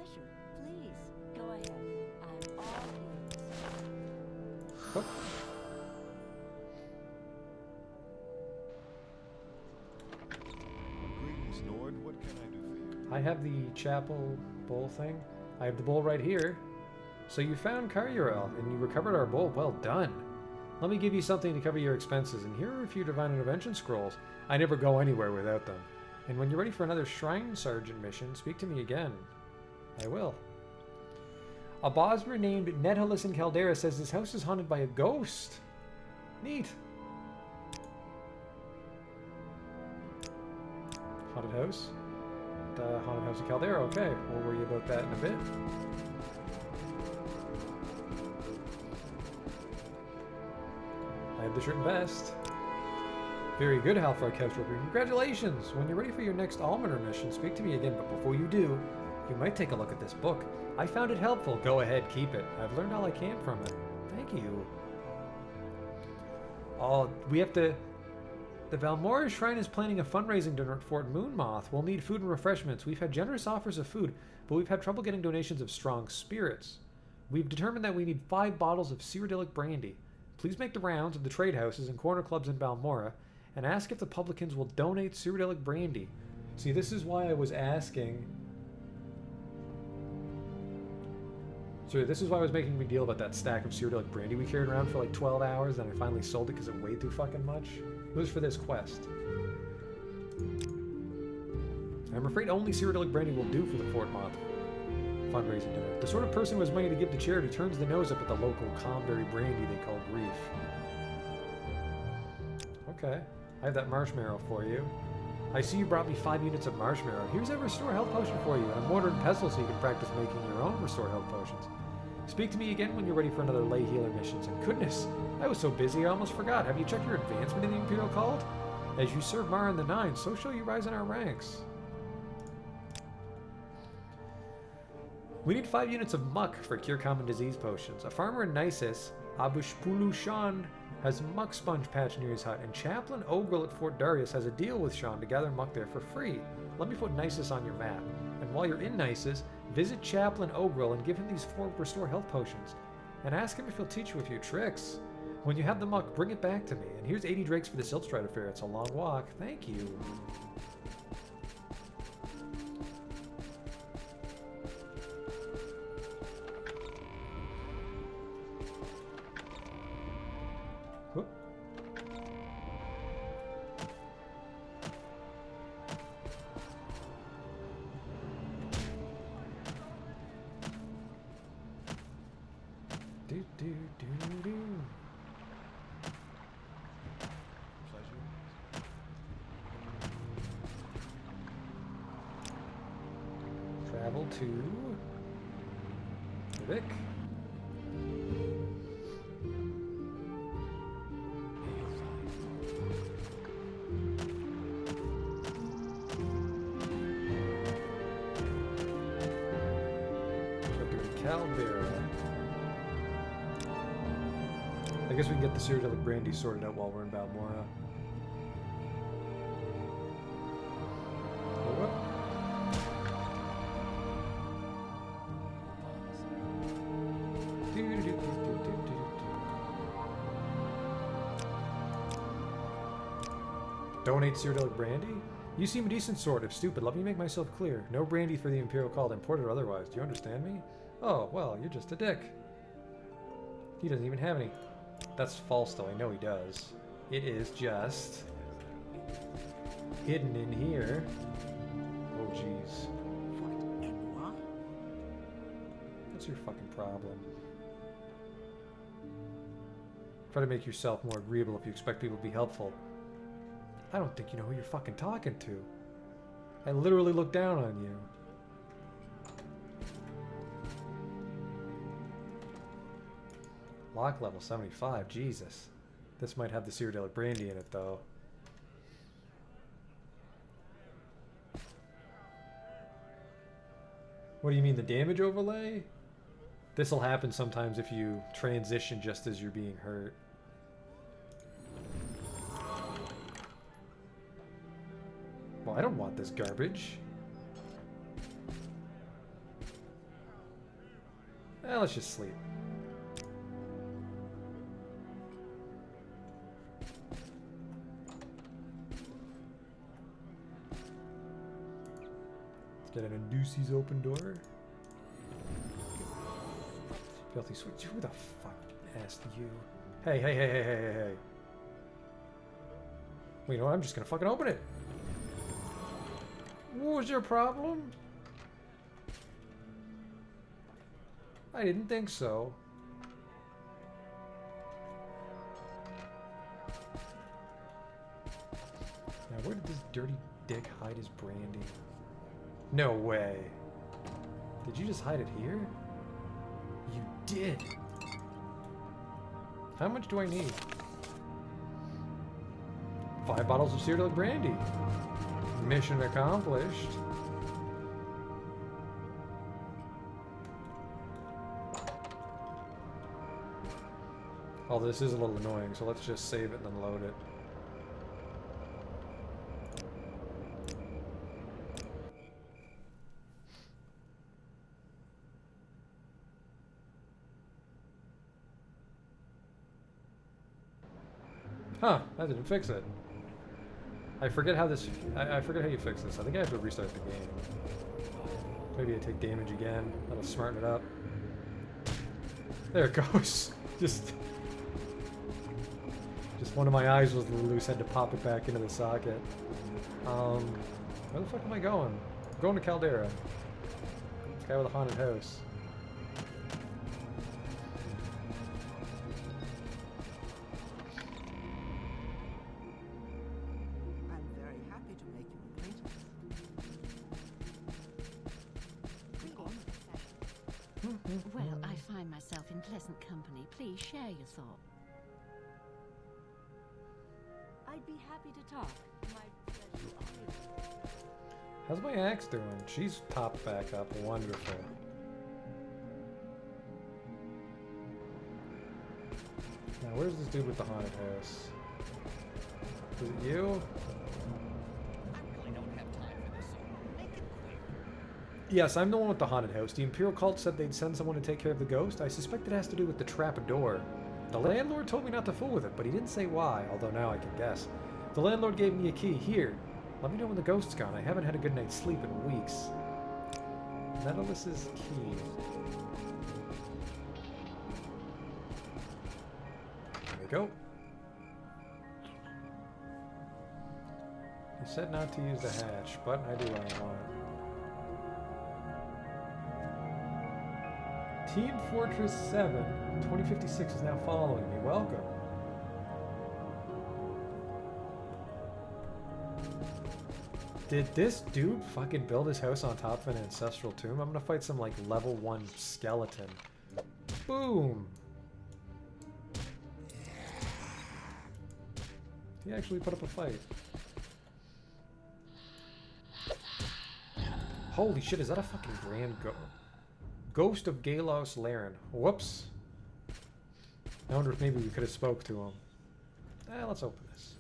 pleasure. Please, go ahead. I'm all ears. Oh. Greetings, Nord. What can I do for you? I have the chapel bowl thing. I have the bowl right here. So you found Carurel, and you recovered our bowl. Well done. Let me give you something to cover your expenses, and here are a few Divine Intervention scrolls. I never go anywhere without them. And when you're ready for another Shrine Sergeant mission, speak to me again. I will. A Bosmer named Nedalis in Caldera says his house is haunted by a ghost. Neat. Haunted house? The haunted house of Caldera, okay. We'll worry about that in a bit. I have the shirt and vest. Very good, Halfar Couchworker. Congratulations! When you're ready for your next Almoner mission, speak to me again, but before you do, you might take a look at this book. I found it helpful. Go ahead, keep it. I've learned all I can from it. Thank you. Oh, we have to... The Valmora Shrine is planning a fundraising dinner at Fort Moonmoth. We'll need food and refreshments. We've had generous offers of food, but we've had trouble getting donations of strong spirits. We've determined that we need 5 bottles of Cyrodiilic brandy. Please make the rounds of the trade houses and corner clubs in Balmora and ask if the publicans will donate Cyrodiilic brandy. See, this is why I was asking... Sorry, this is why I was making a big deal about that stack of Cyrodiilic brandy we carried around for like 12 hours, and I finally sold it because it weighed too fucking much. It was for this quest. I'm afraid only Cyrodiilic brandy will do for the Fort Moth fundraising dinner. The sort of person who has money to give to charity turns the nose up at the local Comberry brandy they call grief. Okay, I have that marshmallow for you. I see you brought me 5 units of marshmallow. Here's a restore health potion for you, and a mortar and pestle so you can practice making your own restore health potions. Speak to me again when you're ready for another lay healer missions. And goodness, I was so busy I almost forgot. Have you checked your advancement in the Imperial Cult? As you serve Mara in the Nine, so shall you rise in our ranks. We need 5 units of muck for cure common disease potions. A farmer in Nisus, Abushpulu Shan, has a muck sponge patch near his hut, and Chaplain Ogrel at Fort Darius has a deal with Shan to gather muck there for free. Let me put Nisus on your map. And while you're in Nisus, visit Chaplain Ogrel and give him these 4 restore health potions. And ask him if he'll teach you a few tricks. When you have the muck, bring it back to me. And here's 80 drakes for the Siltstrider Fair. It's a long walk. Thank you. Whoop. Do do do do. Travel to Vic. Caldera. I guess we can get the Cyrodiilic brandy sorted out while we're in Balmora. Donate Cyrodiilic brandy? You seem a decent sort. If stupid, let me make myself clear. No brandy for the Imperial Cult, imported or otherwise. Do you understand me? Oh, well, you're just a dick. He doesn't even have any. That's false, though. I know he does. It is just hidden in here. Oh, jeez. What's your fucking problem? Try to make yourself more agreeable if you expect people to be helpful. I don't think you know who you're fucking talking to. I literally look down on you. Lock level 75, Jesus. This might have the Cyrodiilic brandy in it, though. What do you mean, the damage overlay? This'll happen sometimes if you transition just as you're being hurt. Well, I don't want this garbage. Let's just sleep. Let's get an Inducey's open door. Filthy sweet. Who the fuck asked you? Hey, hey, hey, hey, hey, hey, hey. Well, you know what? I'm just gonna fucking open it. What was your problem? I didn't think so. Now, where did this dirty dick hide his brandy? No way. Did you just hide it here? You did. How much do I need? 5 bottles of cereal brandy. Mission accomplished. Oh, this is a little annoying, so let's just save it and then load it. Huh, that didn't fix it. I forget how this... I forget how you fix this. I think I have to restart the game. Maybe I take damage again. That'll smarten it up. There it goes. Just one of my eyes was a little loose. Had to pop it back into the socket. Where the fuck am I going? I'm going to Caldera. This guy with a haunted house. Well, I find myself in pleasant company. Please share your thought. I'd be happy to talk. My pleasure. How's my axe doing? She's popped back up. Wonderful. Now, where's this dude with the haunted house? Is it you? Yes, I'm the one with the haunted house. The Imperial Cult said they'd send someone to take care of the ghost. I suspect it has to do with the trapdoor. The landlord told me not to fool with it, but he didn't say why, although now I can guess. The landlord gave me a key. Here, let me know when the ghost's gone. I haven't had a good night's sleep in weeks. Metallus's key. There we go. He said not to use the hatch, but I do what I want. Team Fortress 7, 2056 is now following me. Welcome. Did this dude fucking build his house on top of an ancestral tomb? I'm gonna fight some like level 1 skeleton. Boom! He actually put up a fight. Holy shit, is that a fucking grand Ghost of Galos Laren. Whoops. I wonder if maybe we could have spoke to him. Let's open this.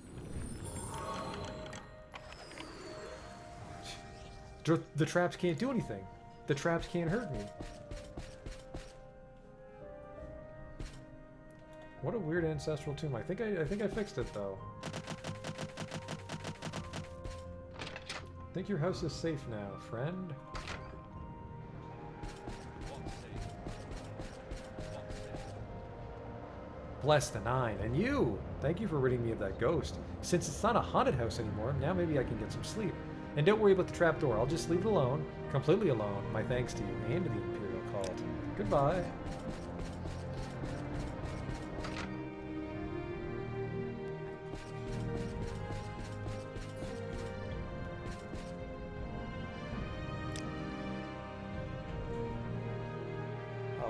The traps can't do anything. The traps can't hurt me. What a weird ancestral tomb. I think I fixed it though. I think your house is safe now, friend. Bless the 9. And you! Thank you for ridding me of that ghost. Since it's not a haunted house anymore, now maybe I can get some sleep. And don't worry about the trapdoor. I'll just leave it alone. Completely alone. My thanks to you and to the Imperial Cult. Goodbye.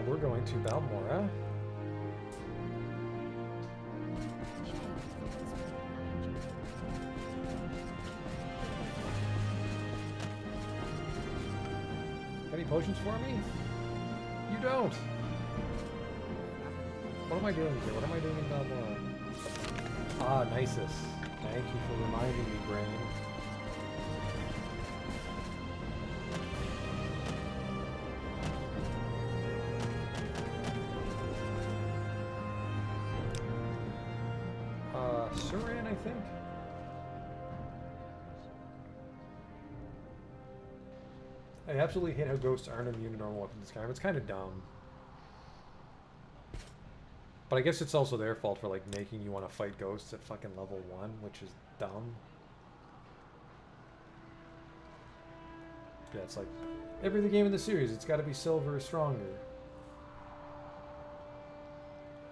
We're going to Balmora. Any potions for me? You don't! What am I doing here? What am I doing in Balmora? Ah, Nisus. Thank you for reminding me, brain. I think. I absolutely hate how ghosts aren't immune to normal weapons in Skyrim. It's kind of dumb. But I guess it's also their fault for like making you want to fight ghosts at fucking level 1, which is dumb. Yeah, it's like every other game in the series, it's got to be silver or stronger.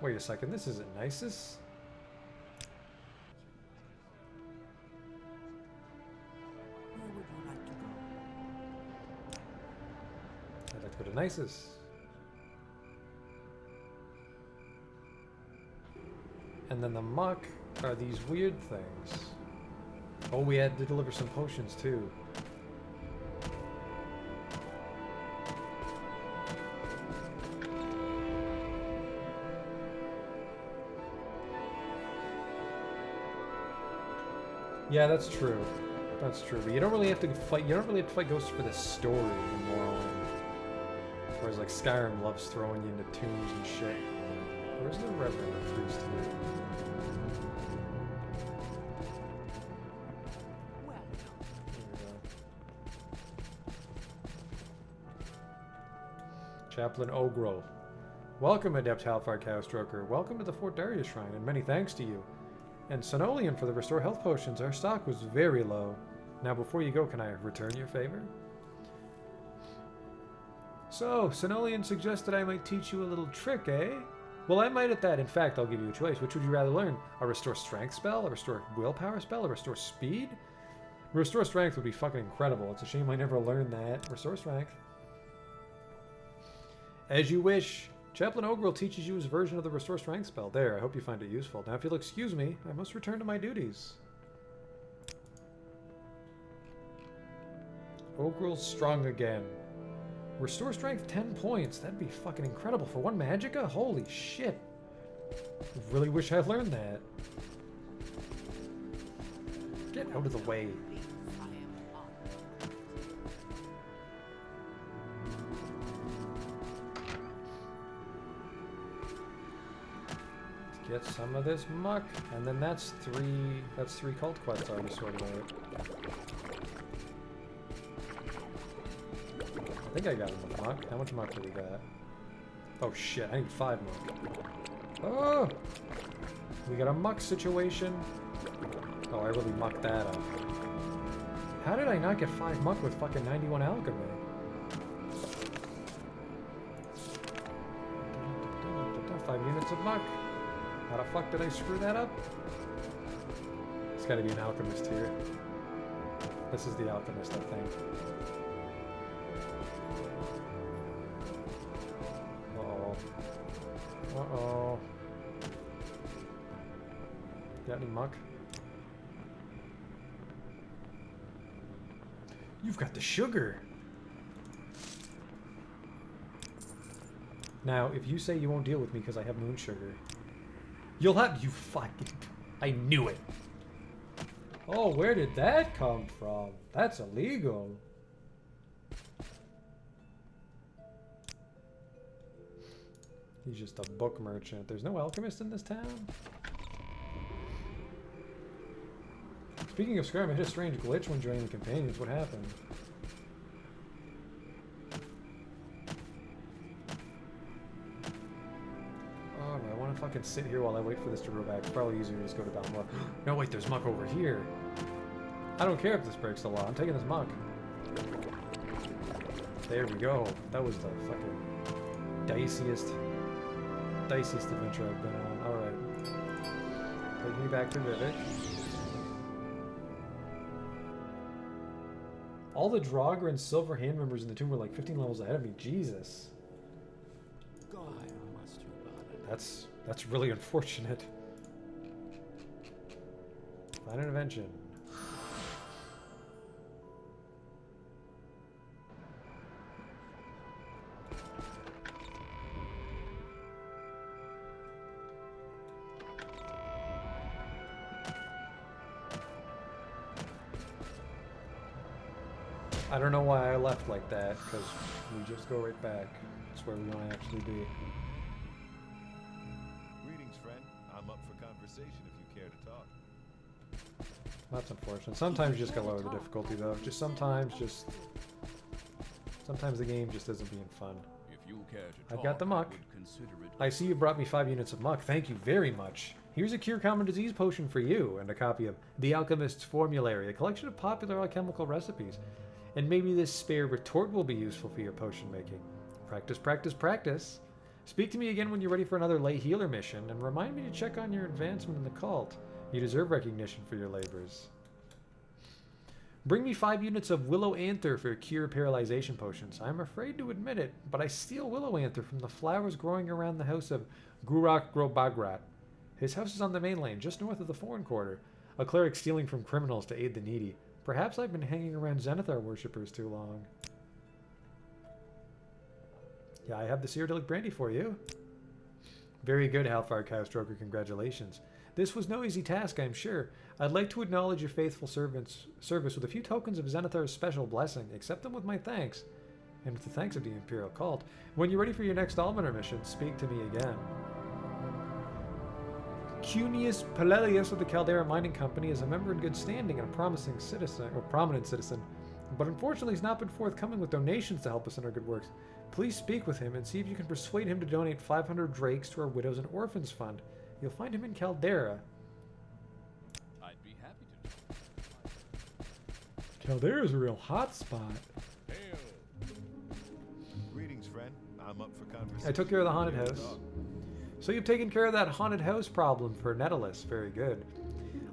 Wait a second, this isn't Nisus? Where would you like to go? I'd like to go to Nisus. And then the muck are these weird things. Oh, we had to deliver some potions too. Yeah, that's true. That's true. But you don't really have to fight. You don't really have to fight ghosts for the story in Morrowind. Whereas like Skyrim loves throwing you into tombs and shit. Where's the Reverend or Priest here? Well, Chaplain Ogro. Welcome, Adept Halfar Cowstroker. Welcome to the Fort Darius Shrine, and many thanks to you. And Sonolian for the Restore Health Potions. Our stock was very low. Now, before you go, can I return your favor? So, Sonolian suggested I might teach you a little trick, eh? Well, I might at that. In fact, I'll give you a choice. Which would you rather learn? A Restore Strength spell? A Restore Willpower spell? A Restore Speed? Restore Strength would be fucking incredible. It's a shame I never learned that. Restore Strength. As you wish. Chaplain Ogrel teaches you his version of the Restore Strength spell. There, I hope you find it useful. Now, if you'll excuse me, I must return to my duties. Ogrel's strong again. Restore Strength 10 points. That'd be fucking incredible for one Magicka? Holy shit. I really wish I learned that. Get out of the way. I am honored. Get some of this muck, and then that's three cult quests already sorted out. I think I got enough muck. How much muck do we got? Oh shit, I need 5 muck. Oh! We got a muck situation. Oh, I really mucked that up. How did I not get 5 muck with fucking 91 alchemy? Five units of muck. How the fuck did I screw that up? It's gotta be an alchemist here. This is the alchemist, I think. Uh-oh. Uh-oh. Got any muck? You've got the sugar! Now, if you say you won't deal with me because I have moon sugar, you'll have... You fucking... I knew it! Oh, where did that come from? That's illegal. He's just a book merchant. There's no alchemist in this town? Speaking of Skyrim, I had a strange glitch when joining the companions. What happened? Oh, do I want to fucking sit here while I wait for this to grow back? It's probably easier to just go to Dunmer. No, wait, there's muck over here. I don't care if this breaks the law. I'm taking this muck. There we go. That was the fucking diciest adventure I've been on. Alright. Take me back to Rivik. All the Draugr and Silver Hand members in the tomb were like 15 levels ahead of me. Jesus. God, must you bother? That's really unfortunate. Find an invention. I don't know why I left like that, because we just go right back. That's where we want to actually be. Greetings, friend. I'm up for conversation if you care to talk. That's unfortunate. Sometimes you just gotta lower the difficulty though. Sometimes the game just isn't being fun. If you care to I've got the talk, muck. I would consider it. I see you brought me 5 units of muck. Thank you very much. Here's a cure common disease potion for you, and a copy of The Alchemist's Formulary, a collection of popular alchemical recipes. And maybe this spare retort will be useful for your potion making. Practice, practice, practice. Speak to me again when you're ready for another lay healer mission, and remind me to check on your advancement in the cult. You deserve recognition for your labors. Bring me 5 units of Willow Anther for cure paralyzation potions. I'm afraid to admit it, but I steal Willow Anther from the flowers growing around the house of Gurak Grobagrat. His house is on the main lane, just north of the Foreign Quarter. A cleric stealing from criminals to aid the needy. Perhaps I've been hanging around Zenithar worshippers too long. Yeah, I have the Cyrodiilic brandy for you. Very good, Halfire Cowstroker. Congratulations. This was no easy task, I'm sure. I'd like to acknowledge your faithful service with a few tokens of Zenithar's special blessing. Accept them with my thanks. And with the thanks of the Imperial Cult. When you're ready for your next Outlander mission, speak to me again. Cunius Palelius of the Caldera Mining Company is a member in good standing and a promising citizen, or prominent citizen, but unfortunately he's not been forthcoming with donations to help us in our good works. Please speak with him and see if you can persuade him to donate 500 drakes to our Widows and Orphans Fund. You'll find him in Caldera. I'd be happy to. Caldera's a real hot spot. Hail. Greetings, friend. I'm up for conversation. I took care of the haunted house. So you've taken care of that haunted house problem for Nettalis. Very good.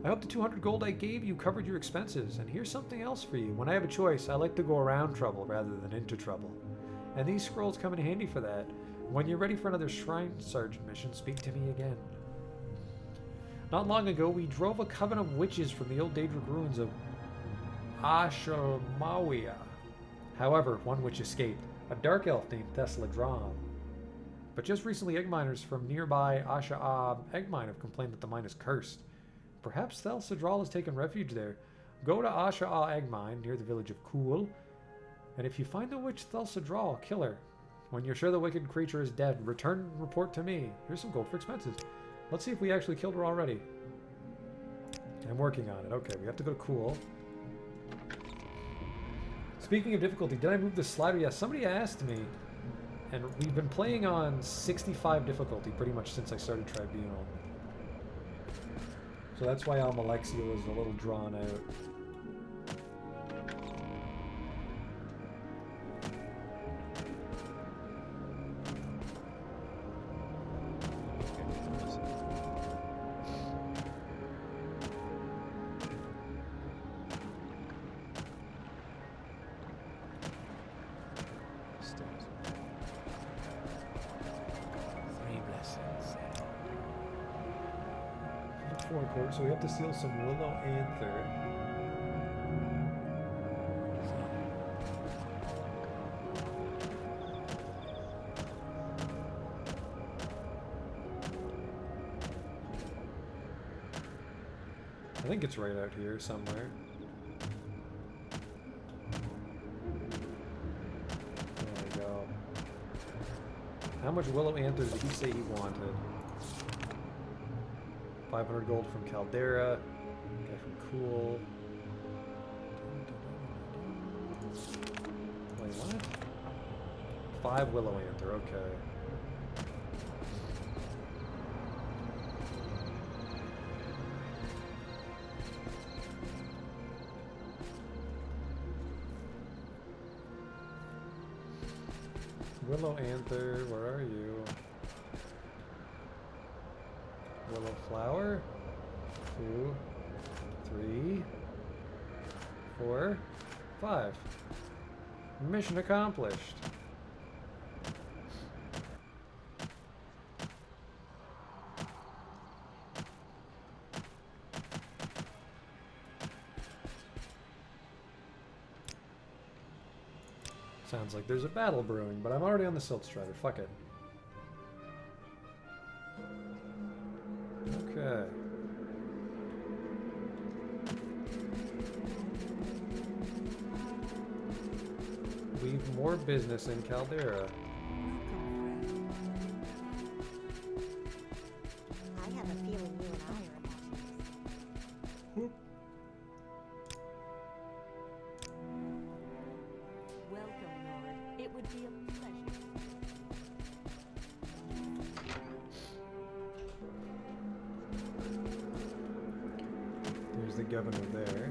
I hope the 200 gold I gave you covered your expenses. And here's something else for you. When I have a choice, I like to go around trouble rather than into trouble. And these scrolls come in handy for that. When you're ready for another Shrine Sergeant mission, speak to me again. Not long ago, we drove a coven of witches from the old Daedric ruins of Ashamawiya. However, one witch escaped, a dark elf named Thesladram. But just recently, egg miners from nearby Ashaab egg mine have complained that the mine is cursed. Perhaps Thesladral has taken refuge there. Go to Ashaab egg mine near the village of Kul, and if you find the witch Thesladral, kill her. When you're sure the wicked creature is dead, return and report to me. Here's some gold for expenses. Let's see if we actually killed her already. I'm working on it. Okay, we have to go to Kul. Speaking of difficulty, did I move the slider? Yeah, somebody asked me. And we've been playing on 65 difficulty pretty much since I started Tribunal. So that's why Almalexia was a little drawn out. So we have to steal some Willow Anther. I think it's right out here somewhere. There we go. How much Willow Anther did he say he wanted? 500 gold from Caldera, guy from Cool. Wait, what? 5 Willow Anther, okay. Willow Anther, where are you? Willow flower. 2, 3, 4, 5. Mission accomplished. Sounds like there's a battle brewing, but I'm already on the Silt Strider. Fuck it. Okay. We've more business in Caldera. I have a feeling you and I are about to. would be a pleasure. There's the governor there.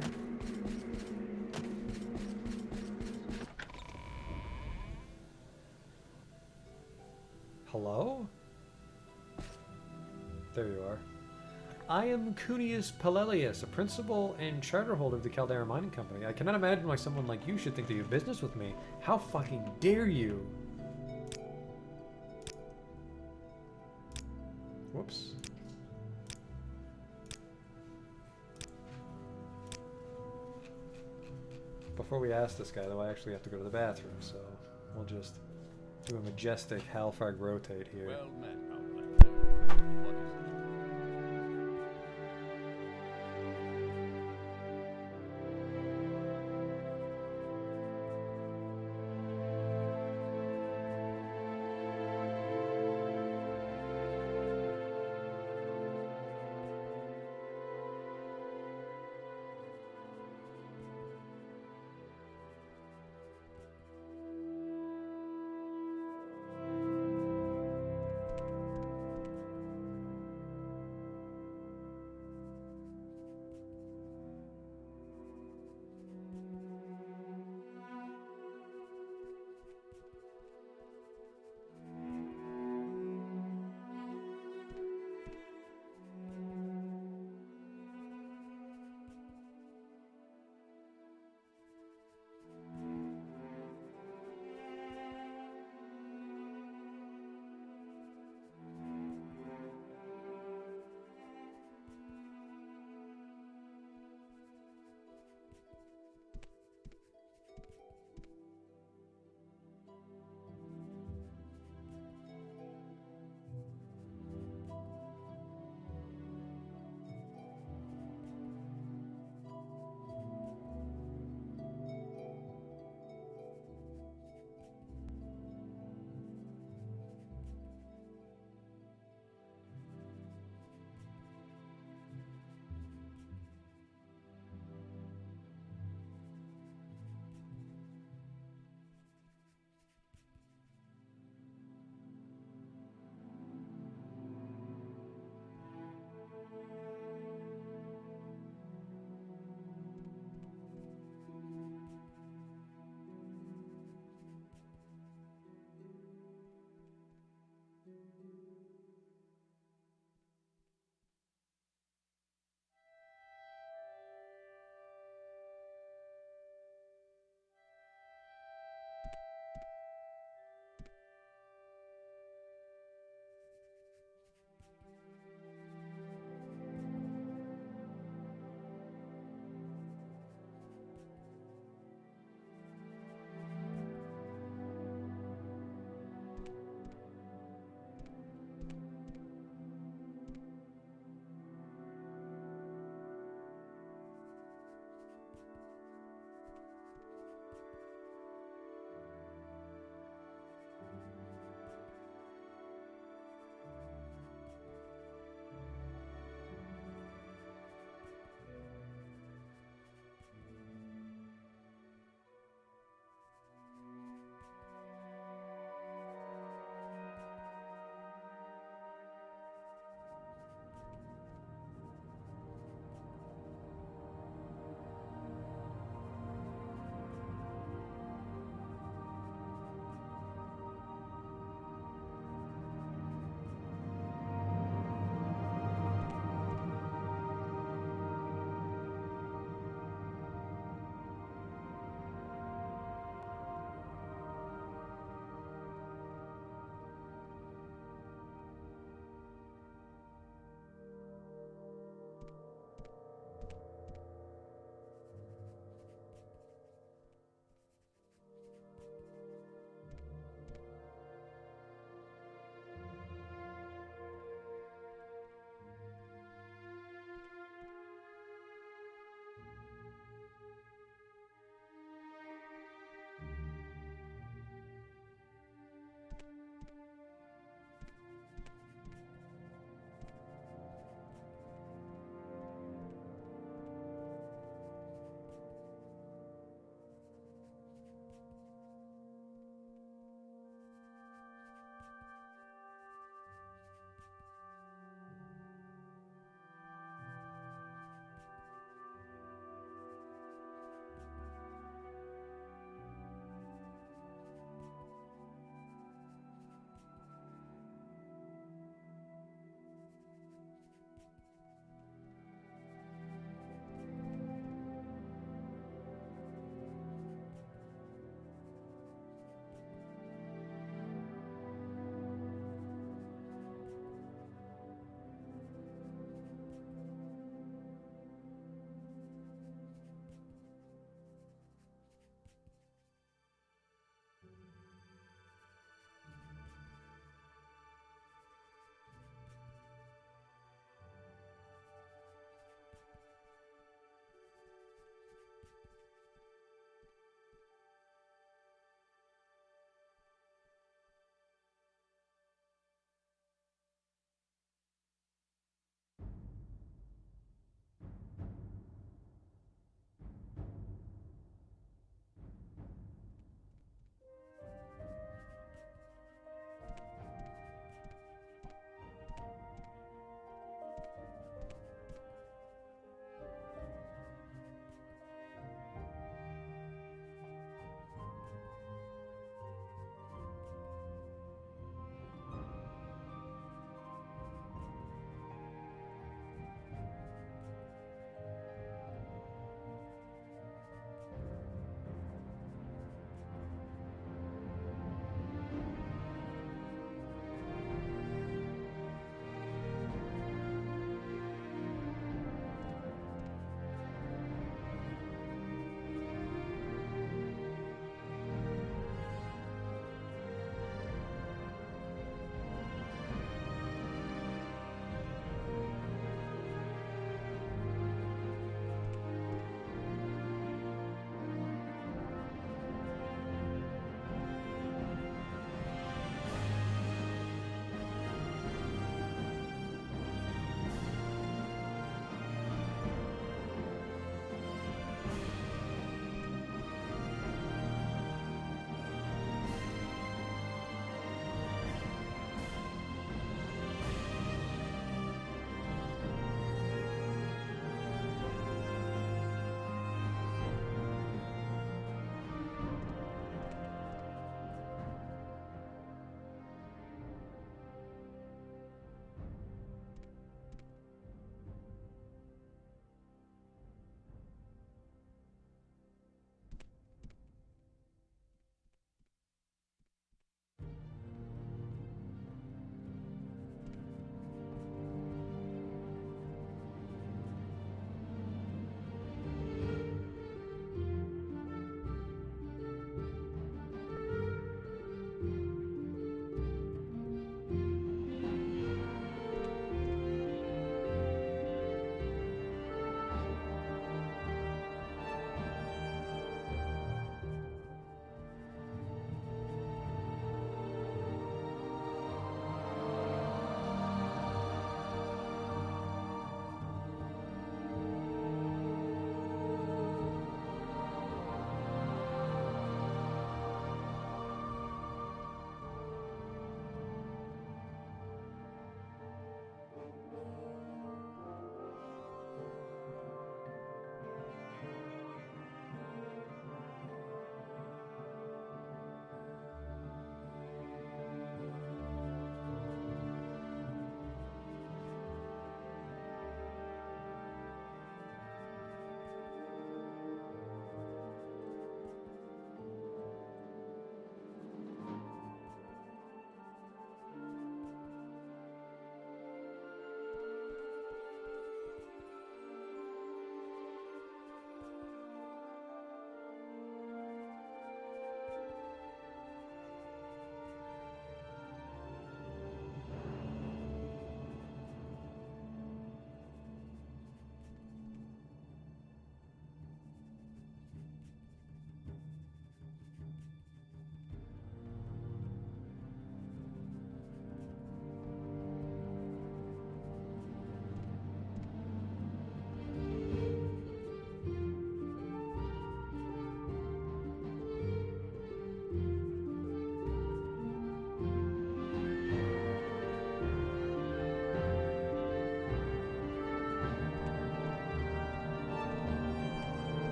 Hello? There you are. I am Cunius Palelius, a principal and charterholder of the Caldera Mining Company. I cannot imagine why someone like you should think they do business with me. How fucking dare you? Whoops. Before we ask this guy, though, I actually have to go to the bathroom, so we'll just do a majestic Halfag rotate here. Well met, Outlander. What is it?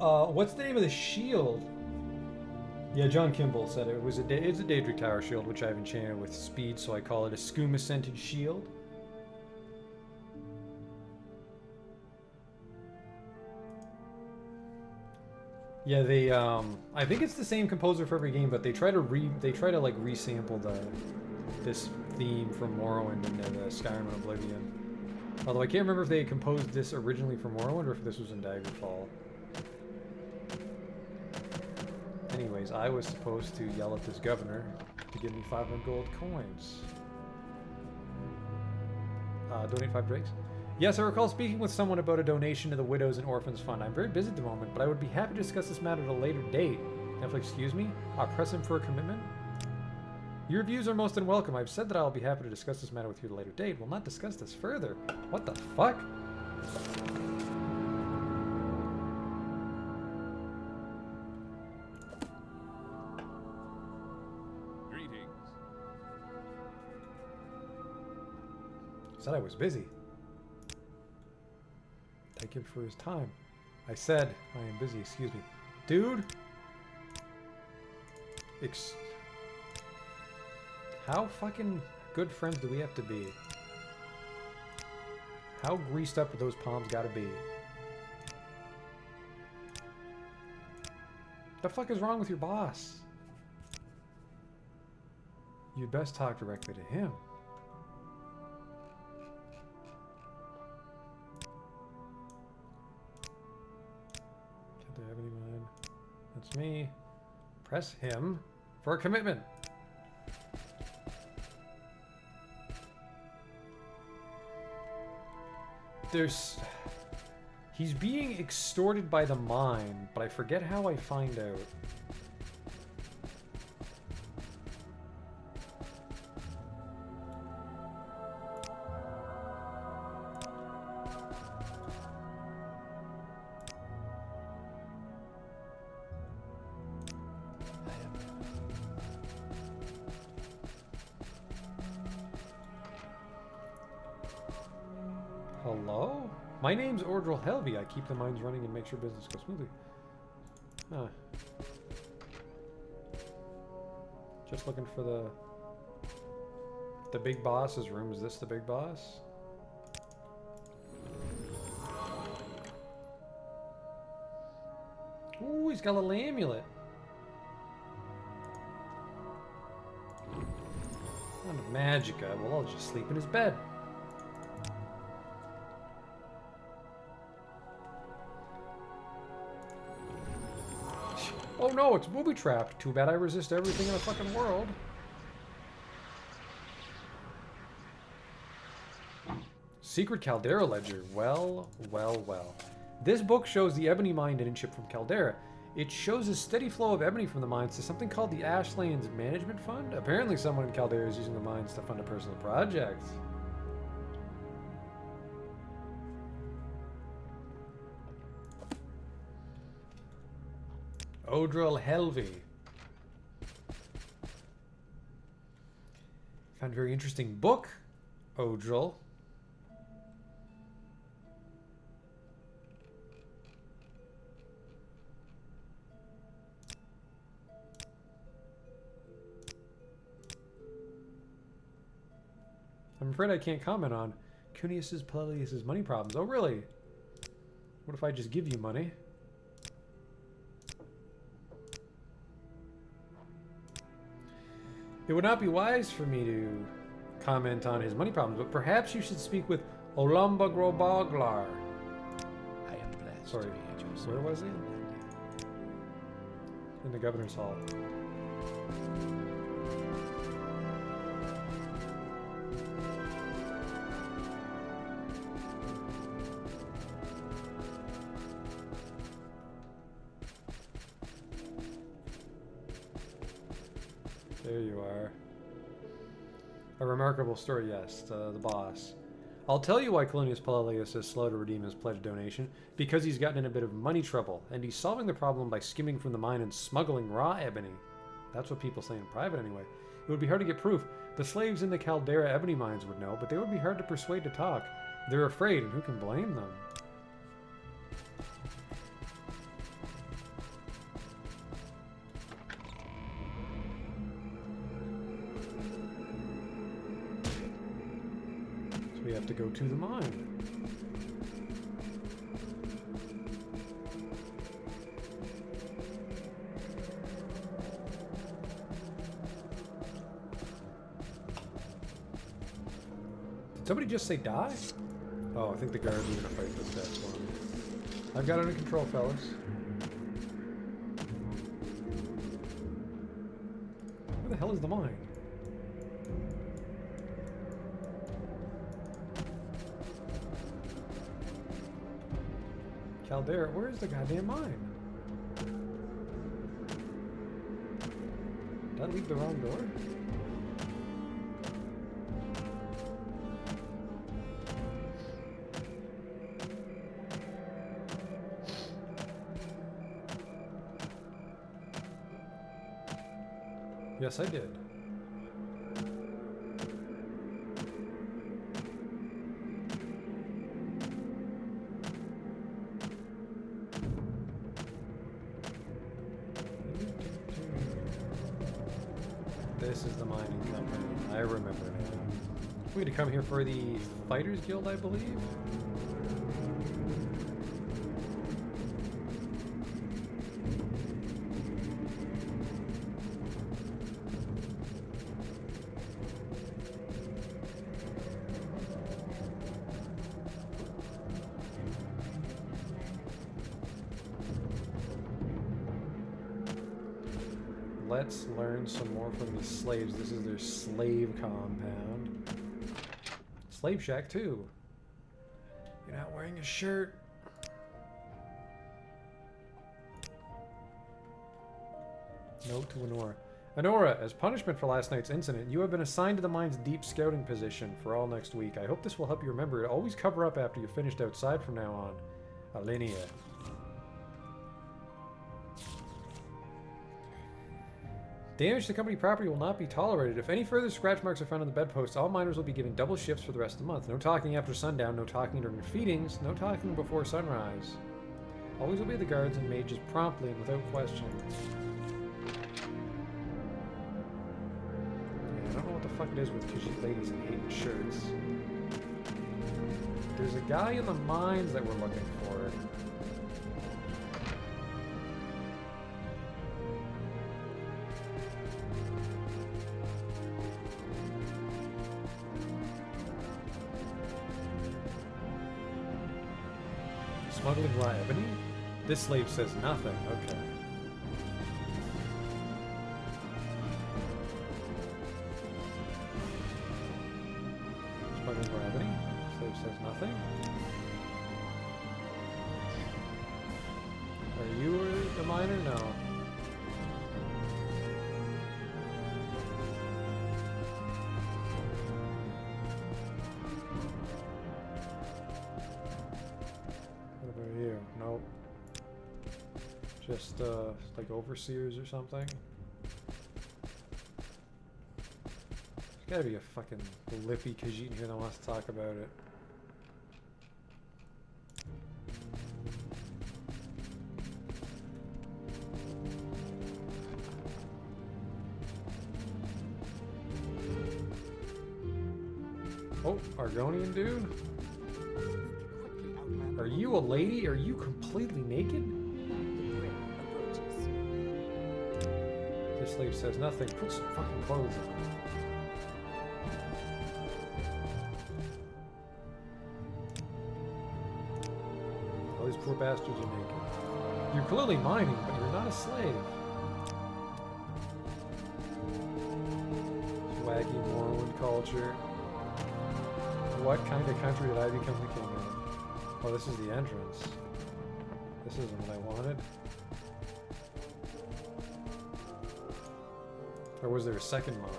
What's the name of the shield? Yeah, John Kimball said it was it's a Daedric Tower shield, which I've enchanted with speed, so I call it a skooma-scented shield. Yeah, they I think it's the same composer for every game, but they try to like resample this theme from Morrowind and then Skyrim and Oblivion. Although I can't remember if they composed this originally for Morrowind or if this was in Daggerfall. Anyways, I was supposed to yell at this governor to give me 500 gold coins. Donate 5 drakes. Yes, I recall speaking with someone about a donation to the Widows and Orphans Fund. I'm very busy at the moment, but I would be happy to discuss this matter at a later date. If you'll excuse me, I'll press him for a commitment. Your views are most unwelcome. I've said that I'll be happy to discuss this matter with you at a later date. We'll not discuss this further. What the fuck? Greetings. Said I was busy. Thank him for his time. I said I am busy, excuse me. Dude! How fucking good friends do we have to be? How greased up do those palms gotta be? The fuck is wrong with your boss? You'd best talk directly to him. Can't they have any mind? That's me. Press him for a commitment. He's being extorted by the mine, but I forget how I find out. Hello? My name's Ordril Helvey. I keep the mines running and make sure business goes smoothly. Huh. Just looking for the big boss's room. Is this the big boss? Ooh, he's got a little amulet. Kind of magicka. Well, I'll just sleep in his bed. Oh no, it's booby-trapped. Too bad I resist everything in the fucking world. Secret Caldera Ledger. Well, well, well. This book shows the ebony mine and ship from Caldera. It shows a steady flow of ebony from the mines to something called the Ashlands Management Fund. Apparently someone in Caldera is using the mines to fund a personal project. Odril Helvey. Found a very interesting book, Odril. I'm afraid I can't comment on Cunius's Pelelius's money problems. Oh, really? What if I just give you money? It would not be wise for me to comment on his money problems, but perhaps you should speak with Olamba Groboglar. I am blessed. Sorry, to be at your where was he? service. In the governor's hall. There you are. A remarkable story, yes, the boss. I'll tell you why Colonius Pelelius is slow to redeem his pledged donation. Because he's gotten in a bit of money trouble, and he's solving the problem by skimming from the mine and smuggling raw ebony. That's what people say in private anyway. It would be hard to get proof. The slaves in the Caldera ebony mines would know, but they would be hard to persuade to talk. They're afraid, and who can blame them? we have to go to the mine. Did somebody just say die? Oh, I think the guards are gonna fight this next one. I've got it under control, fellas. Where the hell is the mine? Caldera, where is the goddamn mine? Did I leave the wrong door? Yes, I did. This is the mining company. I remember now. We had to come here for the Fighters Guild, I believe. Let's learn some more from these slaves. This is their slave compound. Slave shack, too. You're not wearing a shirt. Note to Honora. Honora, as punishment for last night's incident, you have been assigned to the mine's deep scouting position for all next week. I hope this will help you remember to always cover up after you're finished outside from now on. Alinea. Damage to company property will not be tolerated. If any further scratch marks are found on the bedpost, all miners will be given double shifts for the rest of the month. No talking after sundown, no talking during feedings, no talking before sunrise. Always obey the guards and mages promptly and without question. Yeah, I don't know what the fuck it is with Khajiit ladies and hating shirts. There's a guy in the mines that we're looking for. Smuggling raw ebony? This slave says nothing. Okay. Smuggling raw ebony? Slave says nothing. Are you a miner? No. Just, like overseers or something. There's gotta be a fucking lippy Khajiit in here that wants to talk about it. Oh, Argonian dude? Are you a lady? Are you completely naked? This slave says nothing. Put some fucking clothes on. All these poor bastards are naked. You're clearly mining, but you're not a slave. Swaggy Morrowind culture. What kind of country did I become the king of? Oh, this is the entrance. This isn't what I wanted. Or was there a second mine?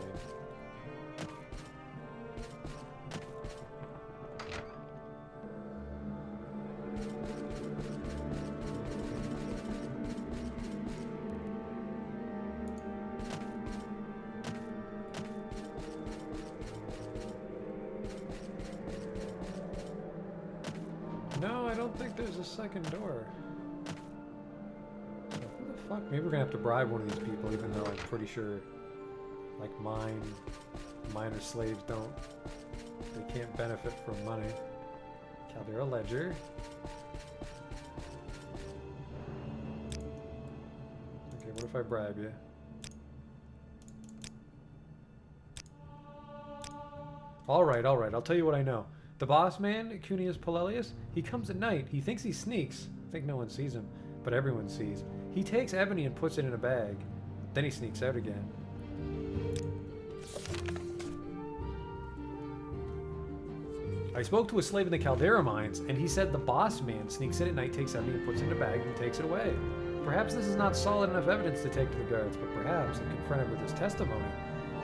No, I don't think there's a second door. So who the fuck? Maybe we're gonna have to bribe one of these people, even though I'm pretty sure like minor slaves don't They can't benefit from money. Caldera Ledger. Okay, what if I bribe you? Alright, I'll tell you what I know. The boss man, Cunius Polelius, he comes at night. He thinks he sneaks. I think no one sees him, but everyone sees. He takes ebony and puts it in a bag. Then he sneaks out again. I spoke to a slave in the Caldera mines, and he said the boss man sneaks in at night, takes ebony and puts it in a bag, and takes it away. Perhaps this is not solid enough evidence to take to the guards, but perhaps, if confronted with his testimony,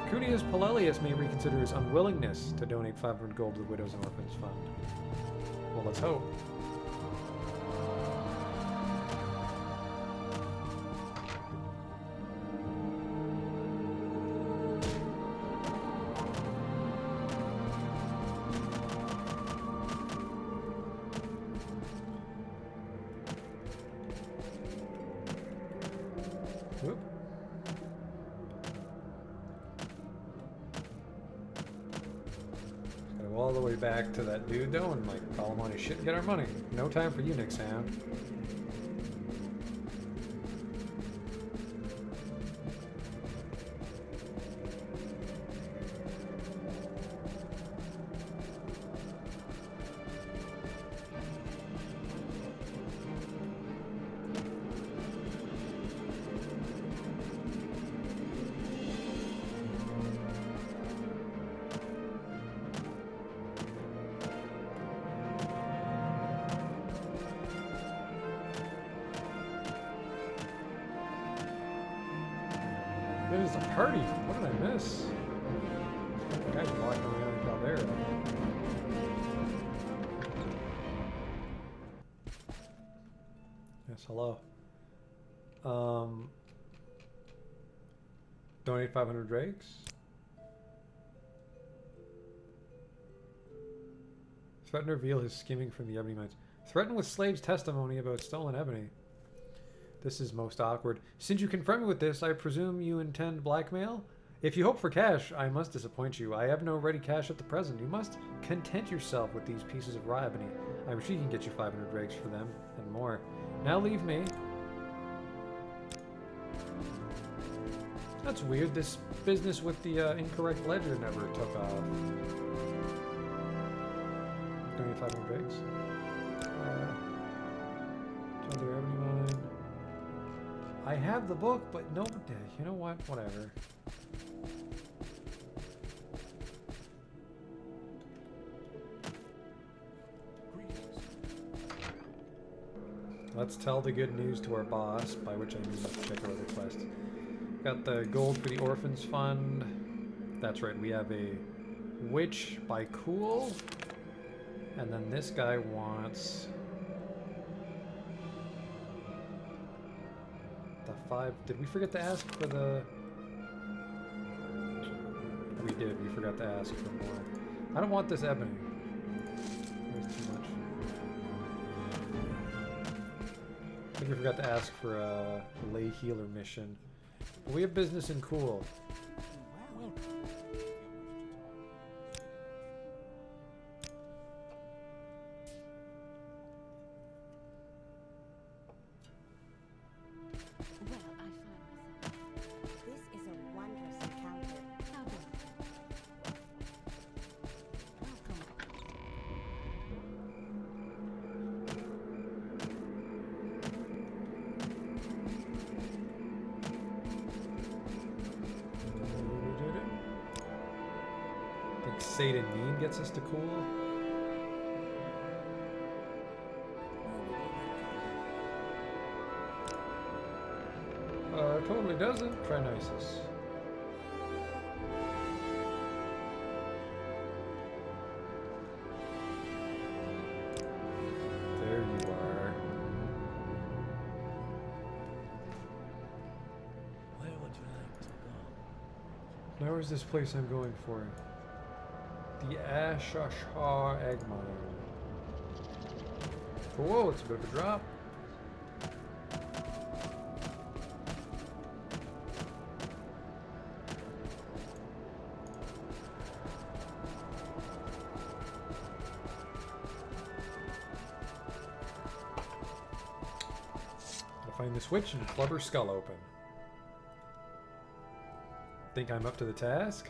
Cunius Polelius may reconsider his unwillingness to donate 500 gold to the Widows and Orphans Fund. Well, let's hope. Whoop. Gotta go all the way back to that dude though and like call him on his shit and get our money. No time for you, Nick Sam. It is a party. What did I miss? The guy's walking around Caldera. Yes, hello. Donate 500 drakes. Threaten to reveal his skimming from the ebony mines. Threaten with slave's testimony about stolen ebony. This is most awkward. Since you confront me with this, I presume you intend blackmail? If you hope for cash, I must disappoint you. I have no ready cash at the present. You must content yourself with these pieces of raw ebony. I'm sure you can get you 500 drakes for them, and more. Now leave me. That's weird. This business with the incorrect ledger never took off. Doing 500 drakes. Other ebony mine. I have the book, but no, you know what? Whatever. Let's tell the good news to our boss, by which I mean let's check out other quests. Got the gold for the Orphans Fund. That's right, we have a witch by Cool. And then this guy wants the 5. Did we forget to ask for the... We did, we forgot to ask for more. I don't want this ebony. There's too much. I think we forgot to ask for a lay healer mission. But we have business in Cool. Satan Mean gets us to Cool. Totally doesn't. Try Nisus. There you are. Where would you like to go? Now where's this place I'm going for? The Ashashar Egg Mine. Whoa, it's a bit of a drop. Find the switch and club her skull open. Think I'm up to the task?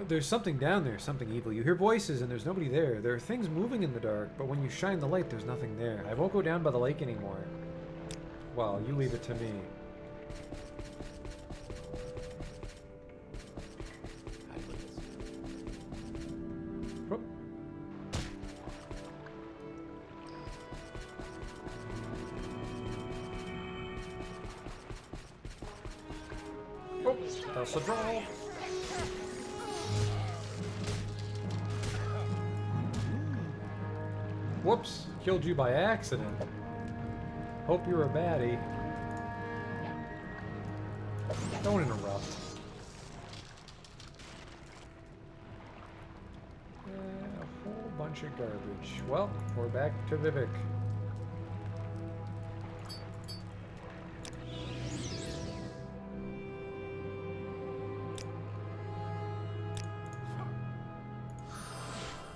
There's something down there, something evil. You hear voices and there's nobody there. There are things moving in the dark, but when you shine the light, there's nothing there. I won't go down by the lake anymore. Well, you leave it to me. Whoop. Oops, that's a draw. Whoops, killed you by accident. Hope you're a baddie. Don't interrupt. A whole bunch of garbage. Well, we're back to Vivek.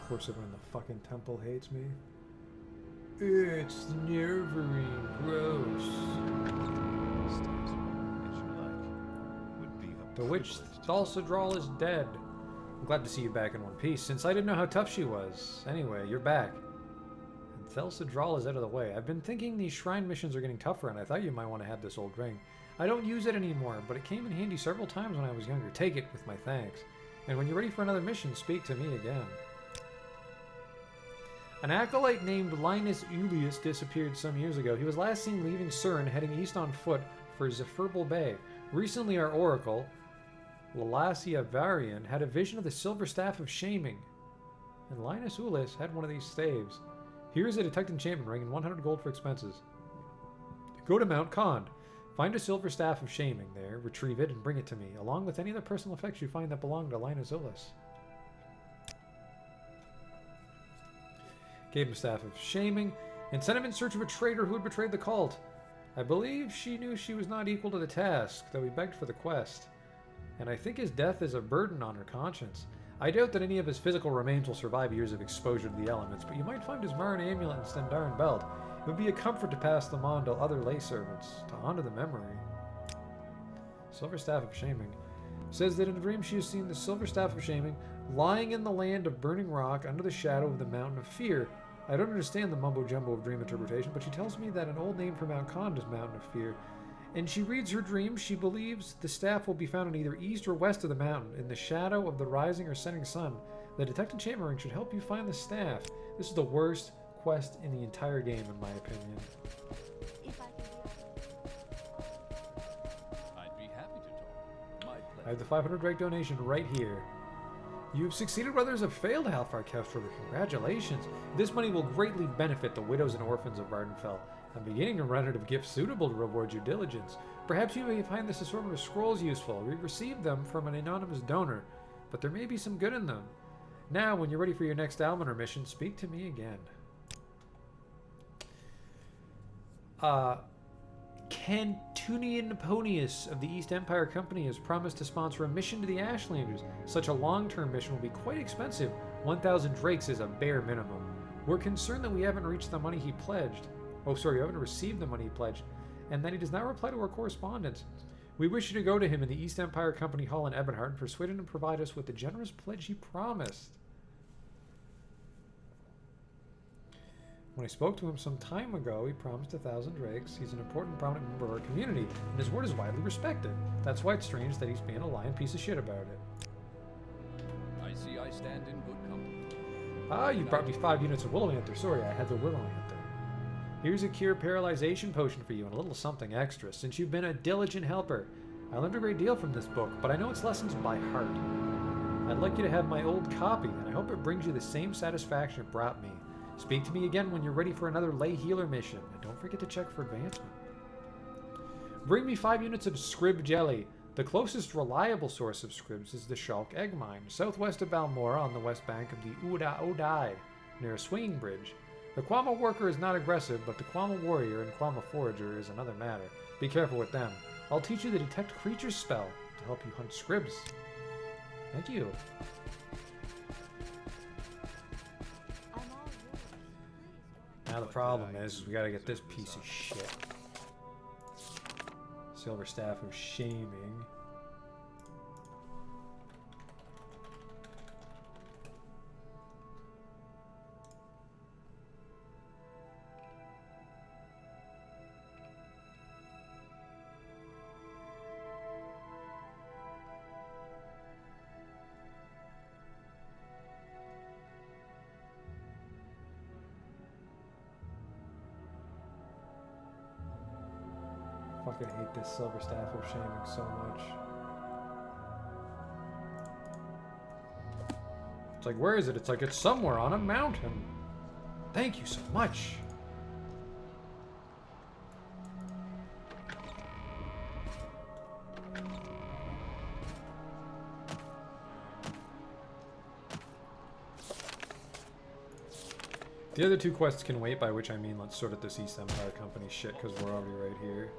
Of course, everyone in the fucking temple hates me. It's Nerevarine. Gross. The witch Thalsadral is dead. I'm glad to see you back in one piece, since I didn't know how tough she was. Anyway, you're back. And Thalsadral is out of the way. I've been thinking these shrine missions are getting tougher, and I thought you might want to have this old ring. I don't use it anymore, but it came in handy several times when I was younger. Take it with my thanks. And when you're ready for another mission, speak to me again. An acolyte named Linus Ulius disappeared some years ago. He was last seen leaving Cern, heading east on foot for Zephyrbal Bay. Recently, our oracle, Nerevarine, had a vision of the Silver Staff of Shaming. And Linus Ulius had one of these staves. Here's a detect enchantment ring and 100 gold for expenses. Go to Mount Kond. Find a Silver Staff of Shaming there, retrieve it, and bring it to me, along with any other personal effects you find that belong to Linus Ulius. Gave him a Staff of Shaming, and sent him in search of a traitor who had betrayed the cult. I believe she knew she was not equal to the task, though he begged for the quest. And I think his death is a burden on her conscience. I doubt that any of his physical remains will survive years of exposure to the elements, but you might find his Marin amulet and Stendarn belt. It would be a comfort to pass them on to other lay servants, to honor the memory. Silver Staff of Shaming. Says that in a dream she has seen the Silver Staff of Shaming lying in the land of burning rock under the shadow of the Mountain of Fear. I don't understand the mumbo-jumbo of dream interpretation, but she tells me that an old name for Mount Kond is Mountain of Fear. And she reads her dream. She believes the staff will be found in either east or west of the mountain, in the shadow of the rising or setting sun. The detect enchantment ring should help you find the staff. This is the worst quest in the entire game, in my opinion. If I can I'd be happy to talk. My pleasure. I have the 500 Drake donation right here. You've succeeded where others have failed, Halfar Keftrover. Congratulations. This money will greatly benefit the widows and orphans of Vardenfell. I'm beginning to run out of gifts suitable to reward your diligence. Perhaps you may find this assortment of scrolls useful. We received them from an anonymous donor, but there may be some good in them. Now, when you're ready for your next Outlander mission, speak to me again. Cantunian Ponius of the East Empire Company has promised to sponsor a mission to the Ashlanders. Such a long-term mission will be quite expensive. 1,000 drakes is a bare minimum. We're concerned that we haven't reached the money he pledged. Oh, sorry, you haven't received the money he pledged, and that he does not reply to our correspondence. We wish you to go to him in the East Empire Company Hall in Ebonheart and persuade him to provide us with the generous pledge he promised. When I spoke to him some time ago, he promised 1,000 drakes. He's an important, prominent member of our community, and his word is widely respected. That's why it's strange that he's being a lying piece of shit about it. I see I stand in good company. Ah, you brought me 5 units of Willowanther. Sorry, I had the Willowanther. Here's a cure paralyzation potion for you and a little something extra, since you've been a diligent helper. I learned a great deal from this book, but I know its lessons by heart. I'd like you to have my old copy, and I hope it brings you the same satisfaction it brought me. Speak to me again when you're ready for another lay healer mission, and don't forget to check for advancement. Bring me 5 units of Scrib Jelly. The closest reliable source of Scribs is the Shulk Egg Mine, southwest of Balmora on the west bank of the Uda Odai, near a swinging bridge. The Quama Worker is not aggressive, but the Quama Warrior and Quama Forager is another matter. Be careful with them. I'll teach you the Detect Creatures spell to help you hunt Scribs. Thank you. Now the problem is we gotta get this piece of shit. Silver Staff of Shaming. Fucking hate this Silver Staff of Shaming so much. It's like, where is it? It's like, it's somewhere on a mountain. Thank you so much. The other two quests can wait, by which I mean let's sort out this East Empire Company shit, because we're already right here.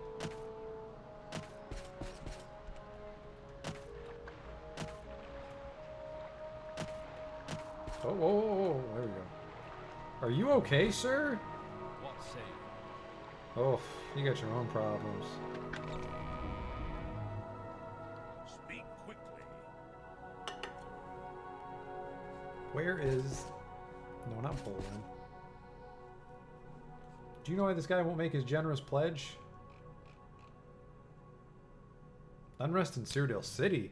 Oh, whoa, whoa, whoa, there we go. Are you okay, sir? What say you? Oh, you got your own problems. Speak quickly. Where is... No, not Poland. Do you know why this guy won't make his generous pledge? Unrest in Cyrodiil City.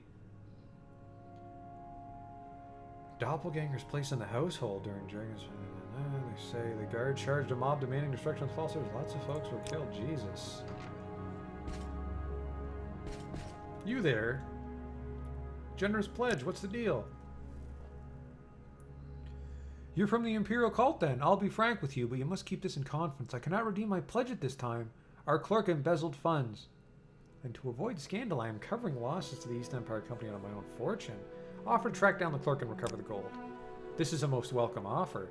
Doppelgangers placed in the household during Dragon's... They say the guard charged a mob demanding destruction of false orders. Lots of folks were killed. Jesus. You there? Generous pledge. What's the deal? You're from the Imperial Cult then. I'll be frank with you, but you must keep this in confidence. I cannot redeem my pledge at this time. Our clerk embezzled funds. And to avoid scandal, I am covering losses to the East Empire Company out of my own fortune. Offer to track down the clerk and recover the gold. This is a most welcome offer.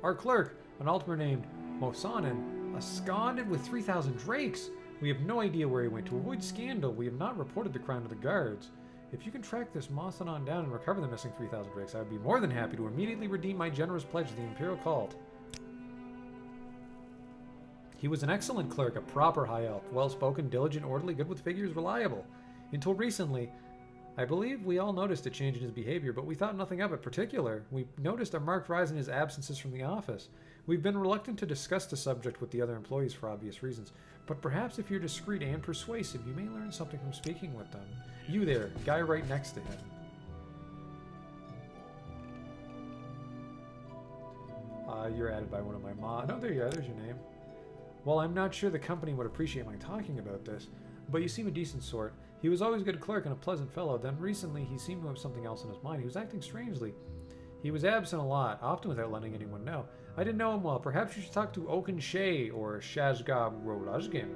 Our clerk, an Altmer named Mosanen, absconded with 3,000 drakes. We have no idea where he went. To avoid scandal, we have not reported the crime to the guards. If you can track this Mosanen down and recover the missing 3,000 drakes, I would be more than happy to immediately redeem my generous pledge to the Imperial Cult. He was an excellent clerk, a proper high elf, well-spoken, diligent, orderly, good with figures, reliable. Until recently, I believe we all noticed a change in his behavior, but we thought nothing of it particular. We noticed a marked rise in his absences from the office. We've been reluctant to discuss the subject with the other employees for obvious reasons, but perhaps if you're discreet and persuasive, you may learn something from speaking with them. You there, guy right next to him. You're added by one of my mods. No, there you are. There's your name. Well, I'm not sure the company would appreciate my talking about this, but you seem a decent sort. He was always a good clerk and a pleasant fellow. Then recently, he seemed to have something else in his mind. He was acting strangely. He was absent a lot, often without letting anyone know. I didn't know him well. Perhaps you should talk to Oaken Shea or Shazgab Rolazgin.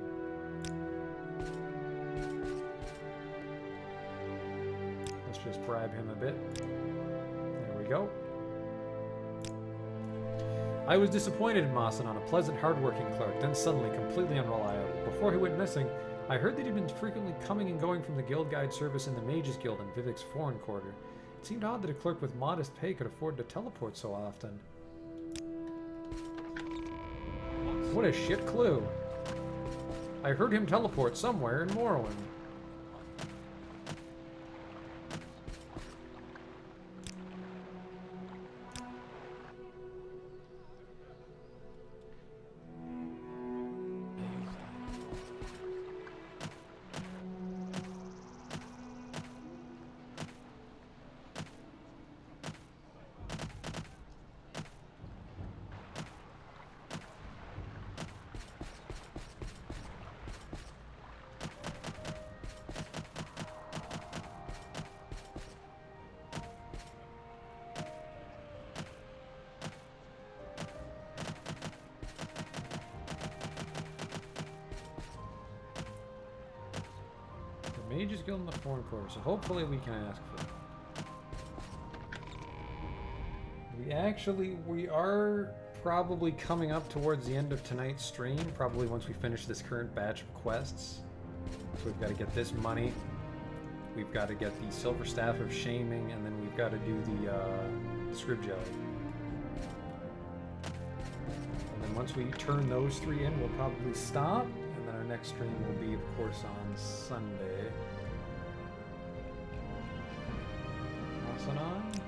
Let's just bribe him a bit. There we go. I was disappointed in Mosanen, a pleasant, hard-working clerk, then suddenly completely unreliable. Before he went missing, I heard that he'd been frequently coming and going from the guild guide service in the Mages Guild in Vivek's foreign quarter. It seemed odd that a clerk with modest pay could afford to teleport so often. What a shit clue. I heard him teleport somewhere in Morrowind. Mages Guild in the foreign quarter, so hopefully we can ask for it. We are probably coming up towards the end of tonight's stream, probably once we finish this current batch of quests. So we've got to get this money, we've got to get the Silver Staff of Shaming, and then we've got to do the Scrib Jelly. And then once once we turn those 3 in, we'll probably stop. And then our next stream will be, of course, on Sunday. Asanan?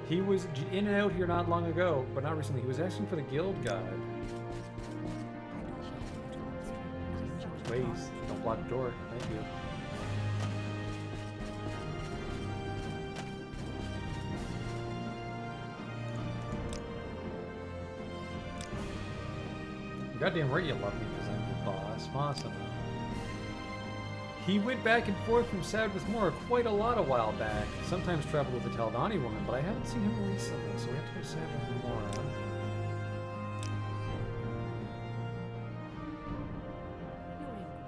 He was in and out here not long ago, but not recently. He was asking for the guild guide. Ways. Don't block the door. Thank you. Goddamn right you love me because I'm the boss. Awesome. He went back and forth from Sadwith Moor quite a lot a while back. Sometimes traveled with a Talvani woman, but I haven't seen him recently, so we have to go to Sadwith Moor.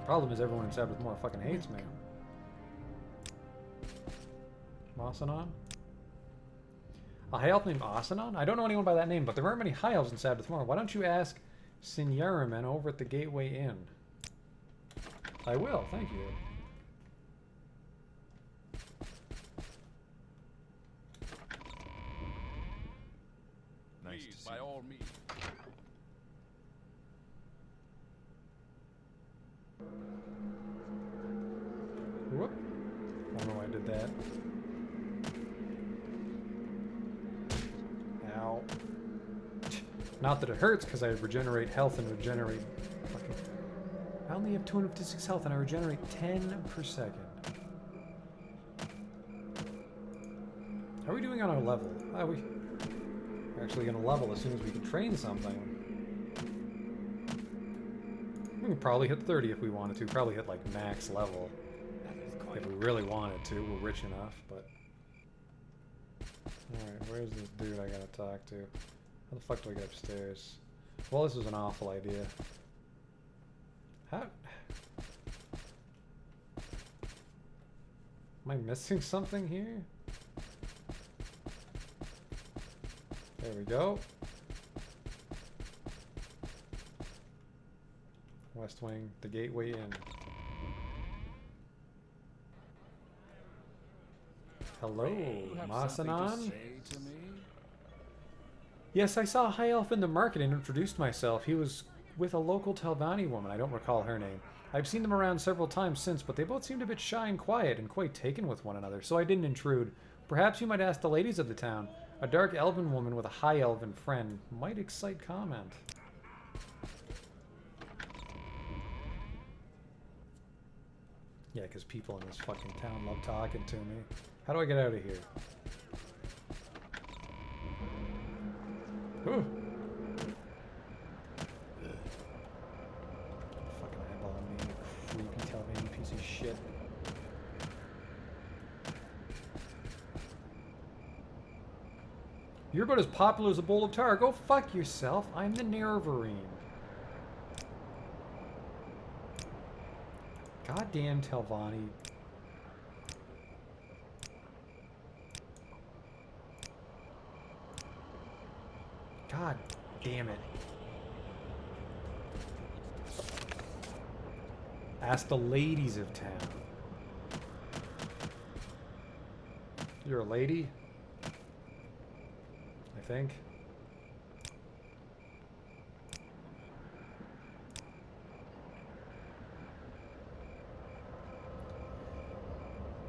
Problem is everyone in Sadwith Moor fucking hates me. Asanan? A high elf named Asanan? I don't know anyone by that name, but there aren't many high elves in Sadwith Moor. Why don't you ask Sinyaraman over at the Gateway Inn? I will, thank you. Nice to see. By all means. Whoop. I don't know why I did that. Ow. Not that it hurts, because I regenerate health and regenerate fucking... I only have 256 health and I regenerate 10 per second. How are we doing on our level? We're actually going to level as soon as we can train something. We can probably hit 30 if we wanted to. Probably hit like max level. If we really wanted to. We're rich enough, but... Alright, where's this dude I gotta talk to? How the fuck do I get upstairs? Well, this was an awful idea. How... Am I missing something here? There we go. West Wing, the Gateway Inn. Hello, Masanan? Yes, I saw a high elf in the market and introduced myself. He was with a local Talvani woman. I don't recall her name. I've seen them around several times since, but they both seemed a bit shy and quiet and quite taken with one another, so I didn't intrude. Perhaps you might ask the ladies of the town. A dark elven woman with a high elven friend might excite comment. Yeah, because people in this fucking town love talking to me. How do I get out of here? Ooh. Fucking eyeballing me, you creepy Talvani piece of shit. You're about as popular as a bowl of tar. Go fuck yourself. I'm the Nerevarine. Goddamn Talvani. God damn it. Ask the ladies of town. You're a lady? I think.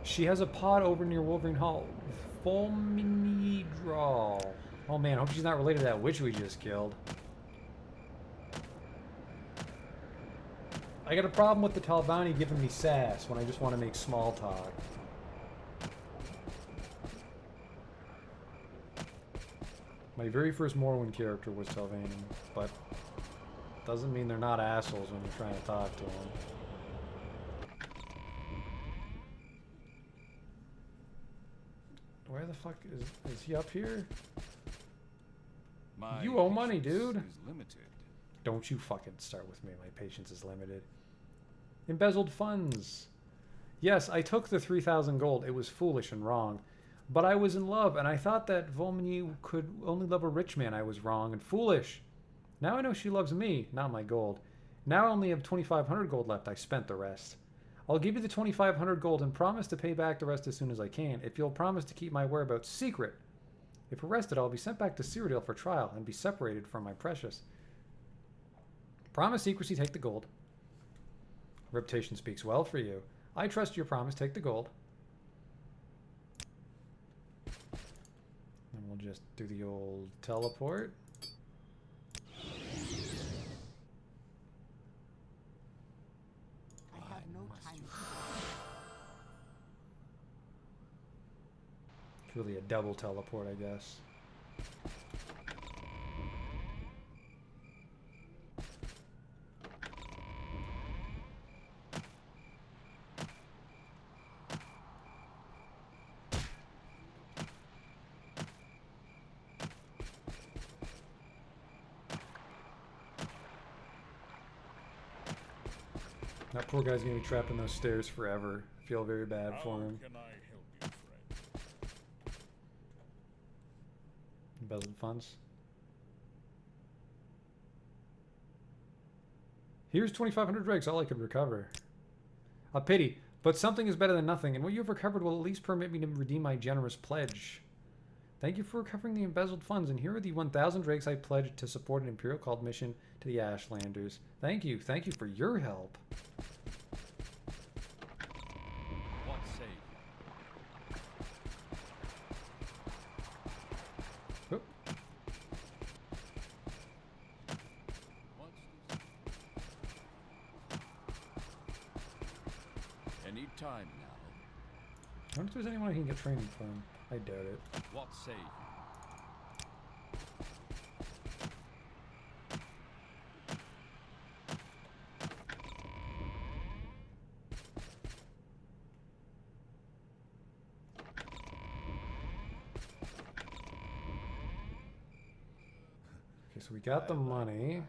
She has a pod over near Wolverine Hall. Fulminidral. Oh man, I hope she's not related to that witch we just killed. I got a problem with the Talvani giving me sass when I just want to make small talk. My very first Morrowind character was Talvani, but doesn't mean they're not assholes when you're trying to talk to them. Where the fuck is he up here? You owe money, dude. Don't you fucking start with me. My patience is limited. Embezzled funds. Yes, I took the 3,000 gold. It was foolish and wrong. But I was in love, and I thought that Volmeny could only love a rich man. I was wrong and foolish. Now I know she loves me, not my gold. Now I only have 2,500 gold left. I spent the rest. I'll give you the 2,500 gold and promise to pay back the rest as soon as I can, if you'll promise to keep my whereabouts secret. If arrested, I will be sent back to Cyrodiil for trial and be separated from my precious. Promise secrecy, take the gold. Reputation speaks well for you. I trust your promise, take the gold. And we'll just do the old teleport. I have no time. It's really a double teleport, I guess. That poor guy's gonna be trapped in those stairs forever. I feel very bad for him. How can I help you, friend? Embezzled funds. Here's 2,500 dregs, all I could recover. A pity, but something is better than nothing, and what you have recovered will at least permit me to redeem my generous pledge. Thank you for recovering the embezzled funds, and here are the 1,000 dregs I pledged to support an Imperial Cult mission to the Ashlanders. Thank you for your help. What say you? Oop. What's this? Any time now. I wonder if there's anyone I can get training from. I doubt it. What say you? Okay, so we got the money.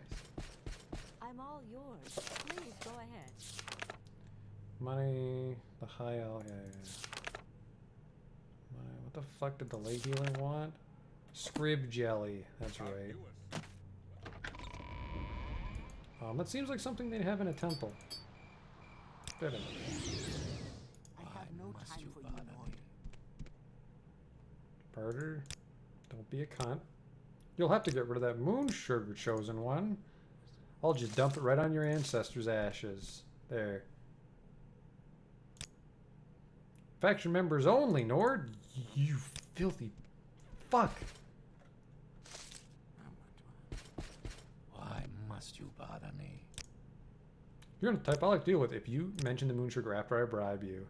I'm all yours. Please go ahead. Money, the high L, yeah. Money, what the fuck did the lay healer want? Scrib jelly, that's right. That seems like something they'd have in a temple. Did it? I have no time for you, Lord. Barter, don't be a cunt. You'll have to get rid of that moon sugar, chosen one. I'll just dump it right on your ancestors' ashes. There. Faction members only, Nord. You filthy fuck. Why must you bother me? You're the type I like to deal with if you mention the moon sugar after I bribe you.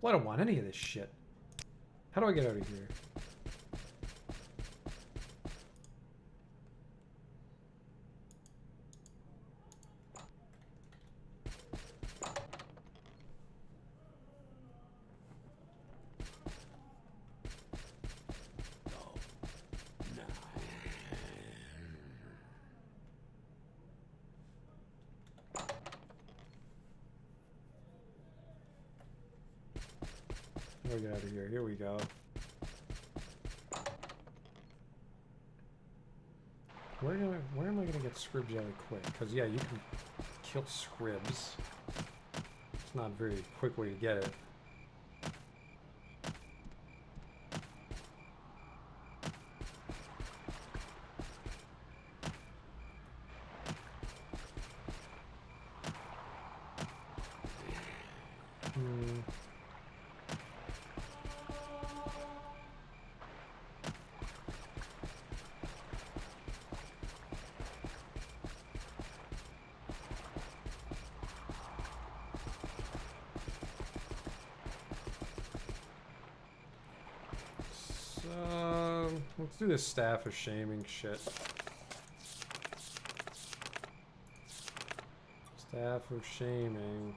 Well, I don't want any of this shit. How do I get out of here? How do I get out of here? Here we go. Where am I gonna get Scrib Jelly quick? Because yeah, you can kill Scribs. It's not a very quick way to get it. Let's do this staff of shaming shit. Staff of shaming.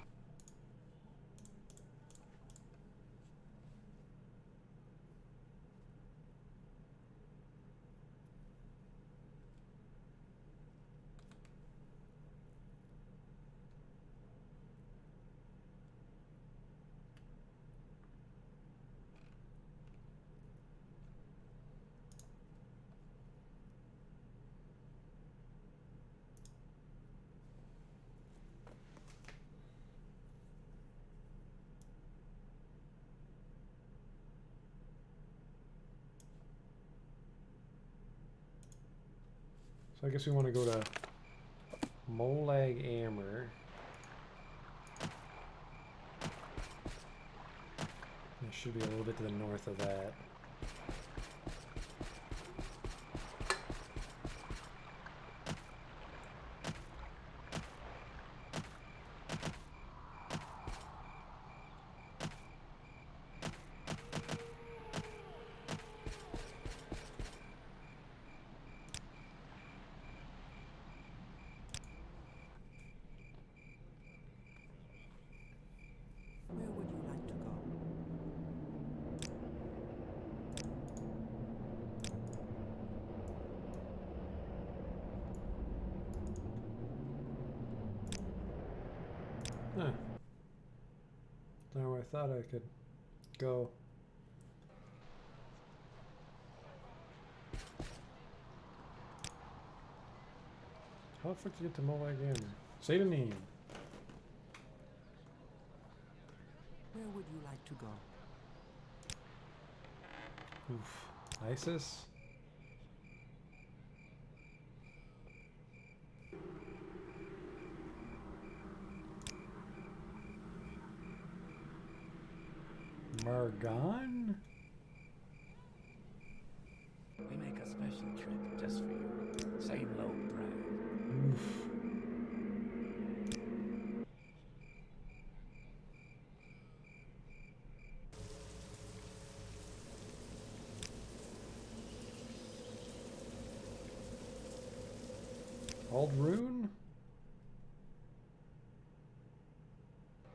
So I guess we want to go to Molag Ammer. It should be a little bit to the north of that. Where would you like to go? Huh. No, I thought I could go. How the fuck to get to Molag Ammer? Say the name. Where would you like to go? Oof. ISIS? Margon? We make a special trip just for you. Same low price. Oof. Old Rune?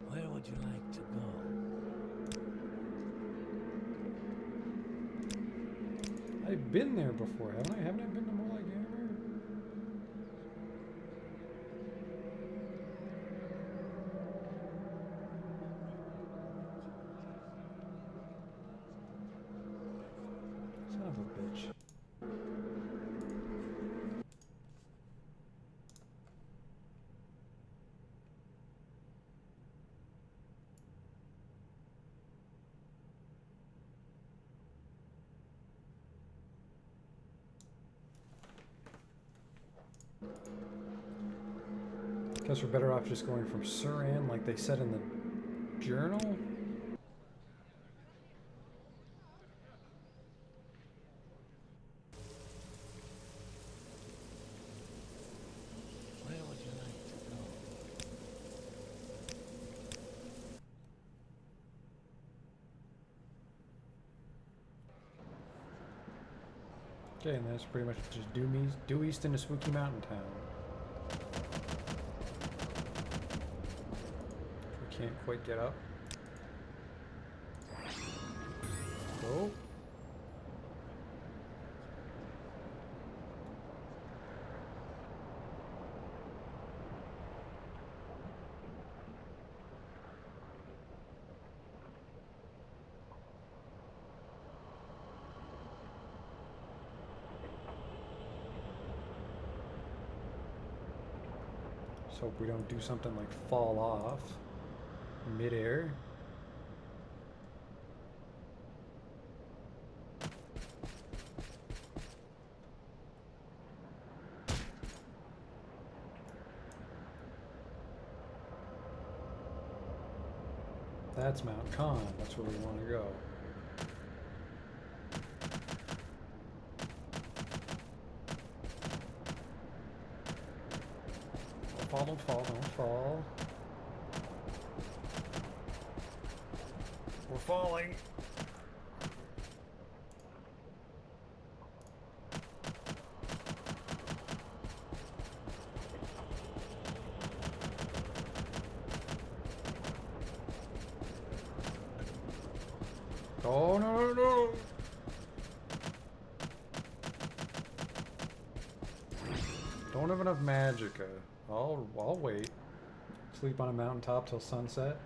Where would you like to go? I've been there before, haven't I? Haven't I been to Molag Ammer? Son of a bitch. Guess we're better off just going from Suran, like they said in the journal. Where would you like to go? Okay, and that's pretty much just due east into Spooky Mountain Town. We can't quite get up. Go. Let's hope we don't do something like fall off midair. That's Mount Khan. That's where we want to go. Don't fall, don't fall, don't fall. We're falling. Oh no, no, no. Don't have enough magicka. I'll wait. Sleep on a mountaintop till sunset.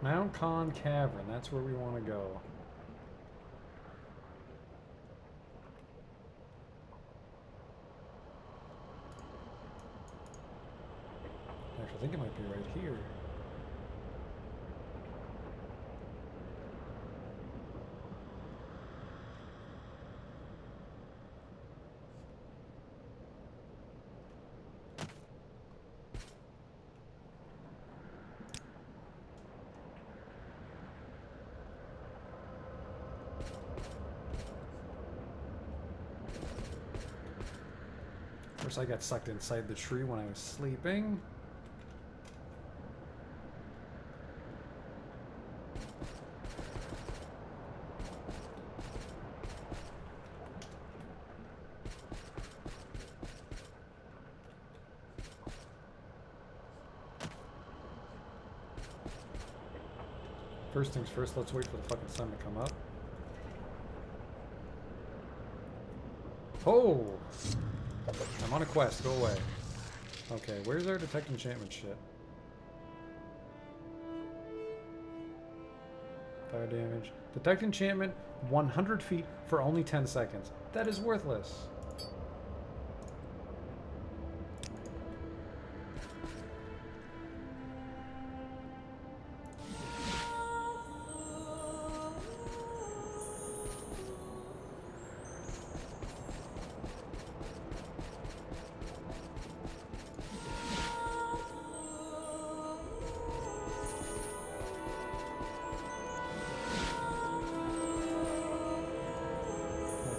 Mount Khan Cavern, that's where we want to go. I think it might be right here. Of course, I got sucked inside the tree when I was sleeping. First things first, let's wait for the fucking sun to come up. Oh! I'm on a quest, go away. Okay, where's our detect enchantment shit? Fire damage. Detect enchantment, 100 feet for only 10 seconds. That is worthless.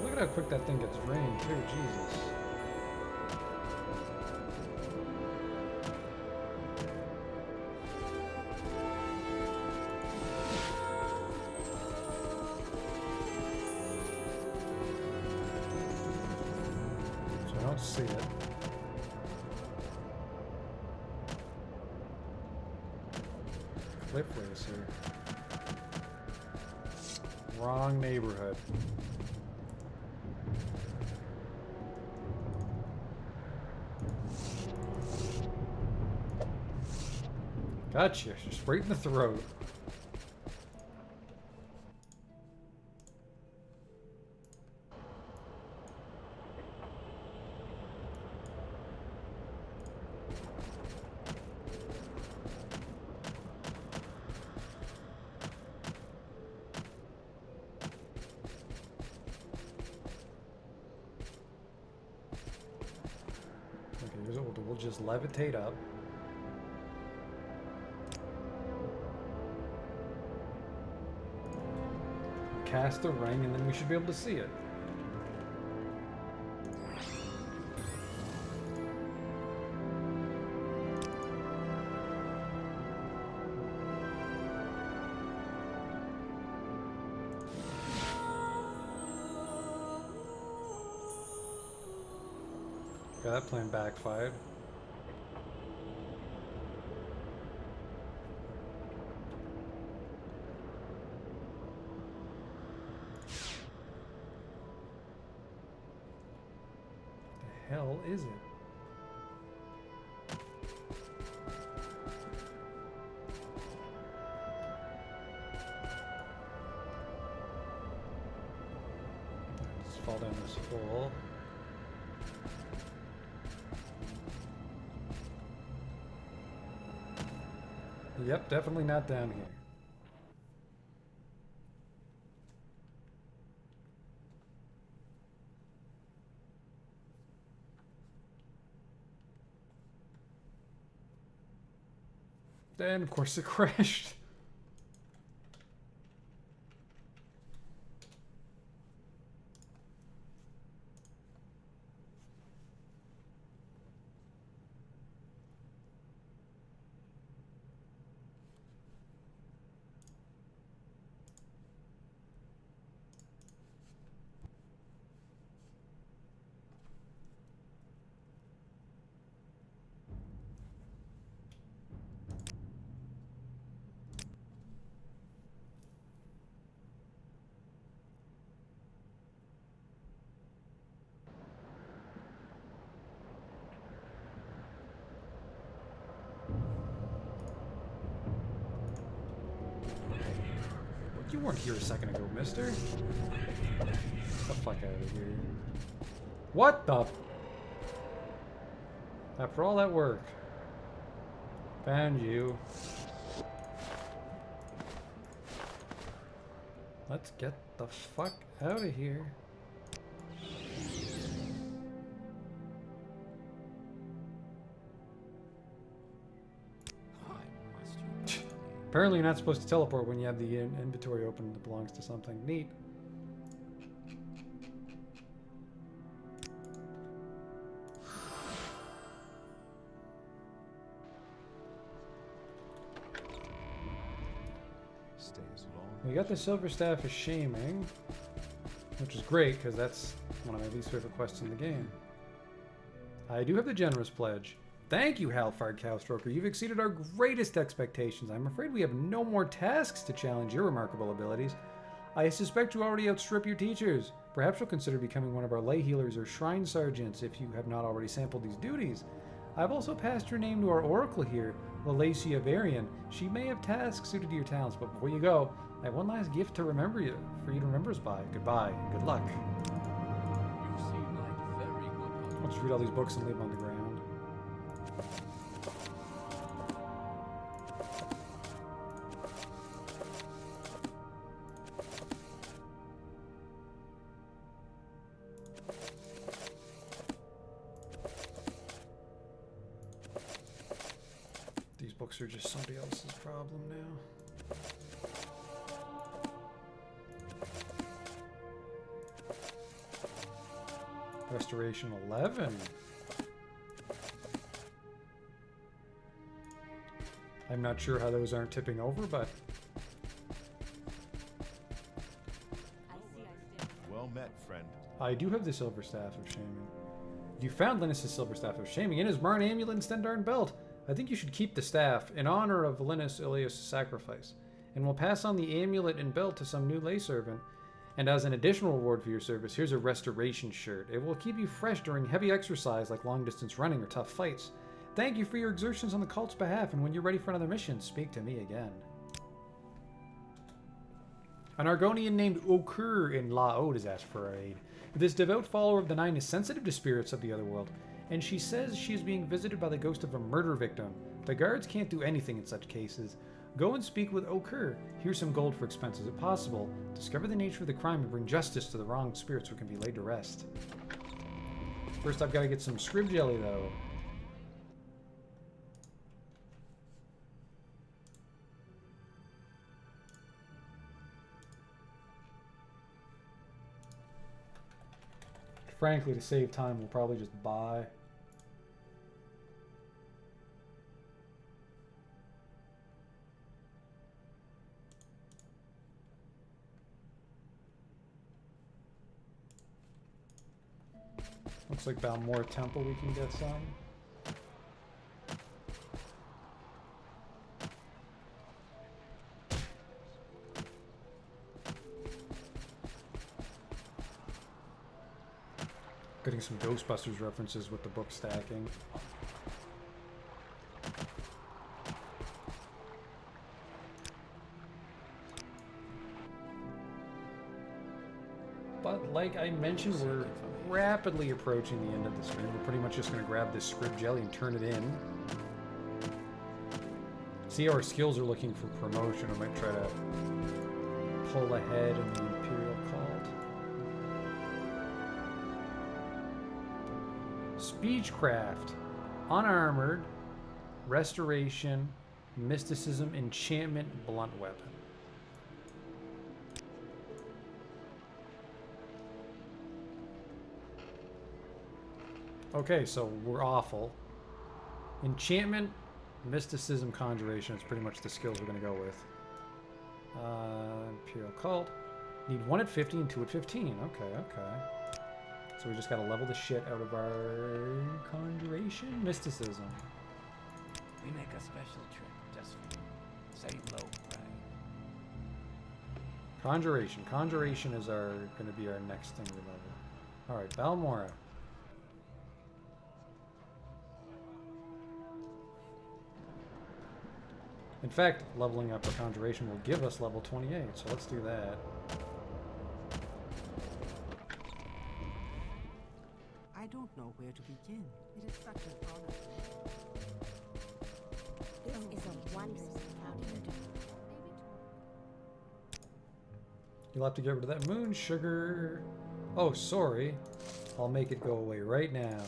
Look at how quick that thing gets drained too, Jesus. So I don't see it. Cliff Racer. Wrong neighborhood. Gotcha, just right in the throat. Okay, here's what we'll do. We'll just levitate up. Cast the ring, and then we should be able to see it. Okay, that plan backfired. Hell is it? Let's fall down this hole. Yep, definitely not down here. And of course it crashed. You weren't here a second ago, mister. Get the fuck out of here. What the? After all that work. Found you. Let's get the fuck out of here. Apparently you're not supposed to teleport when you have the inventory open that belongs to something. Neat. Stay as long. We got the Silver Staff of Shaming, which is great because that's one of my least favorite quests in the game. I do have the Generous Pledge. Thank you, Halfard Cowstroker. You've exceeded our greatest expectations. I'm afraid we have no more tasks to challenge your remarkable abilities. I suspect you already outstrip your teachers. Perhaps you'll consider becoming one of our lay healers or shrine sergeants if you have not already sampled these duties. I've also passed your name to our oracle here, Lalacia Varian. She may have tasks suited to your talents, but before you go, I have one last gift to remember you, for you to remember us by. Goodbye. Good luck. You seem like very good company. I'll just read all these books and leave them on the ground. These books are just somebody else's problem now. Restoration 11. I'm not sure how those aren't tipping over, but Well met, friend. I do have the Silver Staff of Shaming. You found Linus' Silver Staff of Shaming in his Marn Amulet and Stendarn Belt. I think you should keep the staff in honor of Linus Ilias' sacrifice, and we'll pass on the amulet and belt to some new lay servant. And as an additional reward for your service, here's a restoration shirt. It will keep you fresh during heavy exercise like long-distance running or tough fights. Thank you for your exertions on the cult's behalf, and when you're ready for another mission, speak to me again. An Argonian named Okur in La Ode has asked for our aid. This devout follower of the Nine is sensitive to spirits of the other world, and she says she is being visited by the ghost of a murder victim. The guards can't do anything in such cases. Go and speak with Okur. Here's some gold for expenses if possible. Discover the nature of the crime and bring justice to the wronged spirits who can be laid to rest. First, I've got to get some scrib jelly, though. Frankly, to save time, we'll probably just buy. Looks like Balmora Temple we can get some. Getting some Ghostbusters references with the book stacking. But like I mentioned, we're rapidly approaching the end of the stream. We're pretty much just going to grab this script jelly and turn it in. See how our skills are looking for promotion. I might try to pull ahead in the Imperial Cult. Speechcraft, Unarmored, Restoration, Mysticism, Enchantment, Blunt Weapon. Okay, so we're awful. Enchantment, Mysticism, Conjuration is pretty much the skills we're going to go with. Imperial Cult. Need 1 at 50 and 2 at 15. Okay, okay. So we just got to level the shit out of our Conjuration, Mysticism. We make a special trip just for you. Same low price. Conjuration. Conjuration is going to be our next thing we level. All right, Balmora. In fact, leveling up our Conjuration will give us level 28, so let's do that. I don't know where to begin. It is such an honor. There This is a wondrous encounter. You'll have to get rid of that moon sugar. Oh, sorry. I'll make it go away right now.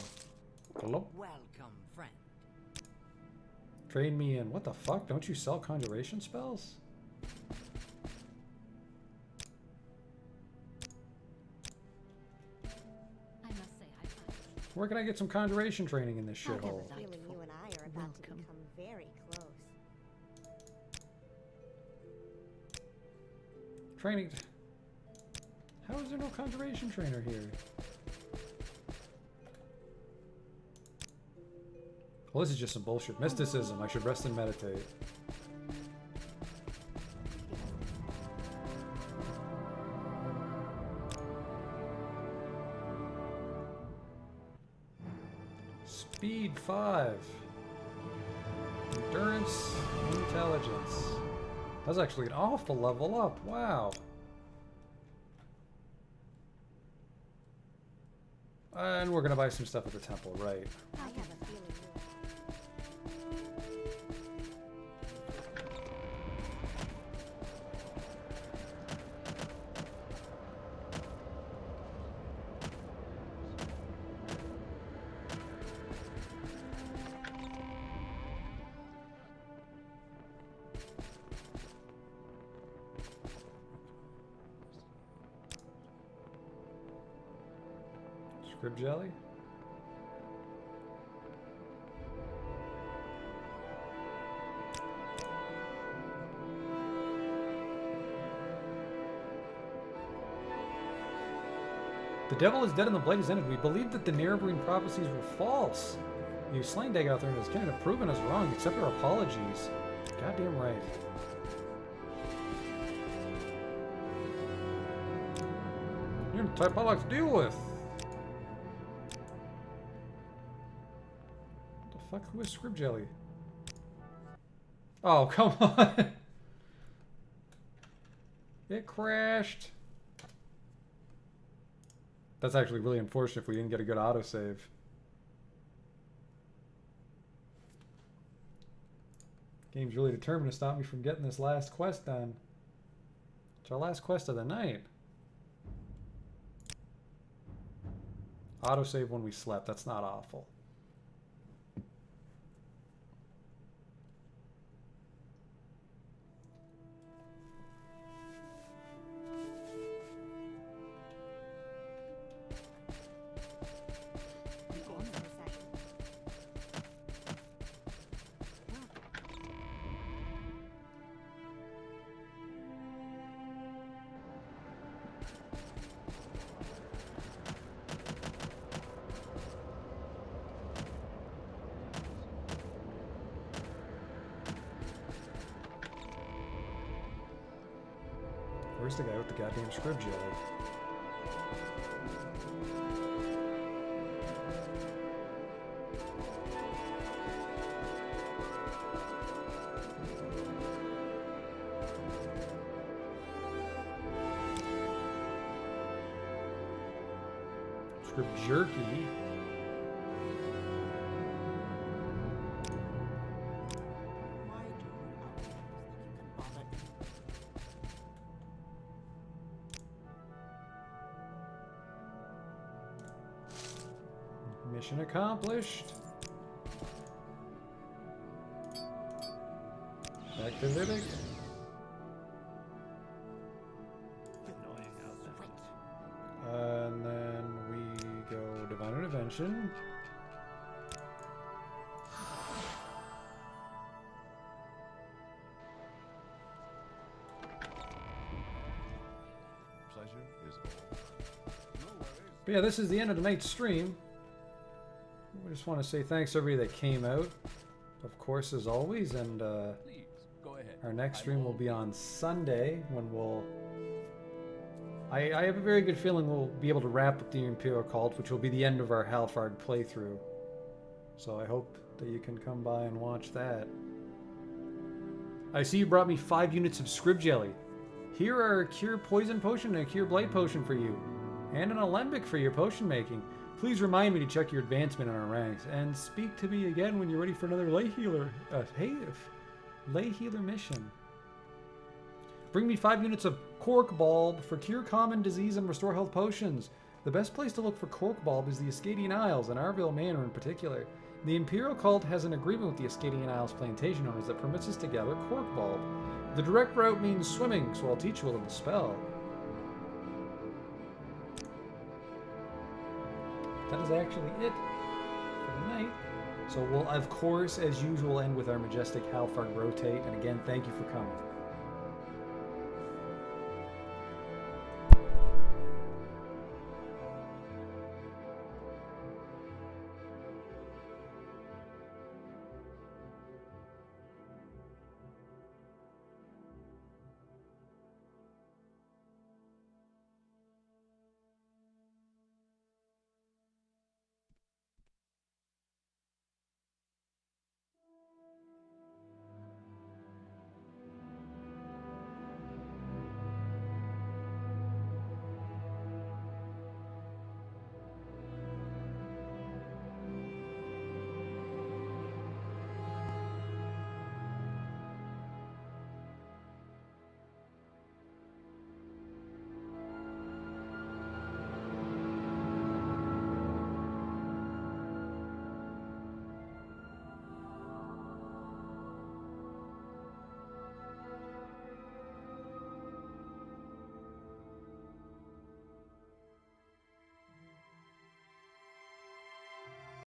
Hello? Welcome, friend. Trade me in. What the fuck? Don't you sell conjuration spells? I must say, I find it Where can I get some conjuration training in this I have shithole? a feeling you and I are about to become very close. Training. How is there no conjuration trainer here? Well, this is just some bullshit. Mysticism. I should rest and meditate. Speed 5. Endurance, intelligence. That's actually an awful level up. Wow. And we're gonna buy some stuff at the temple, right? I have a feeling Scrib jelly? The devil is dead and the blade is ended. We believed that the Nerevarine prophecies were false. You slain Dagoth and his kin have proven us wrong. Accept our apologies. Goddamn right. You're the type I like to deal with. What the fuck? Who is Scrib jelly? Oh, come on. It crashed. That's actually really unfortunate if we didn't get a good autosave. Game's really determined to stop me from getting this last quest done. It's our last quest of the night. Autosave when we slept. That's not awful. Where's the guy with the goddamn Scrib jelly? Scrib jerky. Why do you outlanders think you can bother Mission accomplished. Back to Vivic. Annoying outlanders. And then we go Divine Intervention. Pleasure is all. But yeah, this is the end of tonight's stream. We just want to say thanks to everybody that came out, of course, as always, and Please, go ahead. our next stream will be on Sunday when we'll... I have a very good feeling we'll be able to wrap up the Imperial Cult, which will be the end of our Halfard playthrough. So I hope that you can come by and watch that. I see you brought me 5 units of Scrib jelly. Here are a Cure Poison Potion and a Cure Blight Potion for you, and an Alembic for your potion making. Please remind me to check your advancement on our ranks, and speak to me again when you're ready for another light healer. Lay healer mission. Bring me 5 units of cork bulb for cure common disease and restore health potions. The best place to look for cork bulb is the Ascadian Isles, and Arville Manor in particular. The Imperial Cult has an agreement with the Ascadian Isles plantation owners that permits us to gather cork bulb. The direct route means swimming, so I'll teach you a little spell. That is actually it for the night. So we'll, of course, as usual, end with our majestic Halfard rotate. And again, thank you for coming.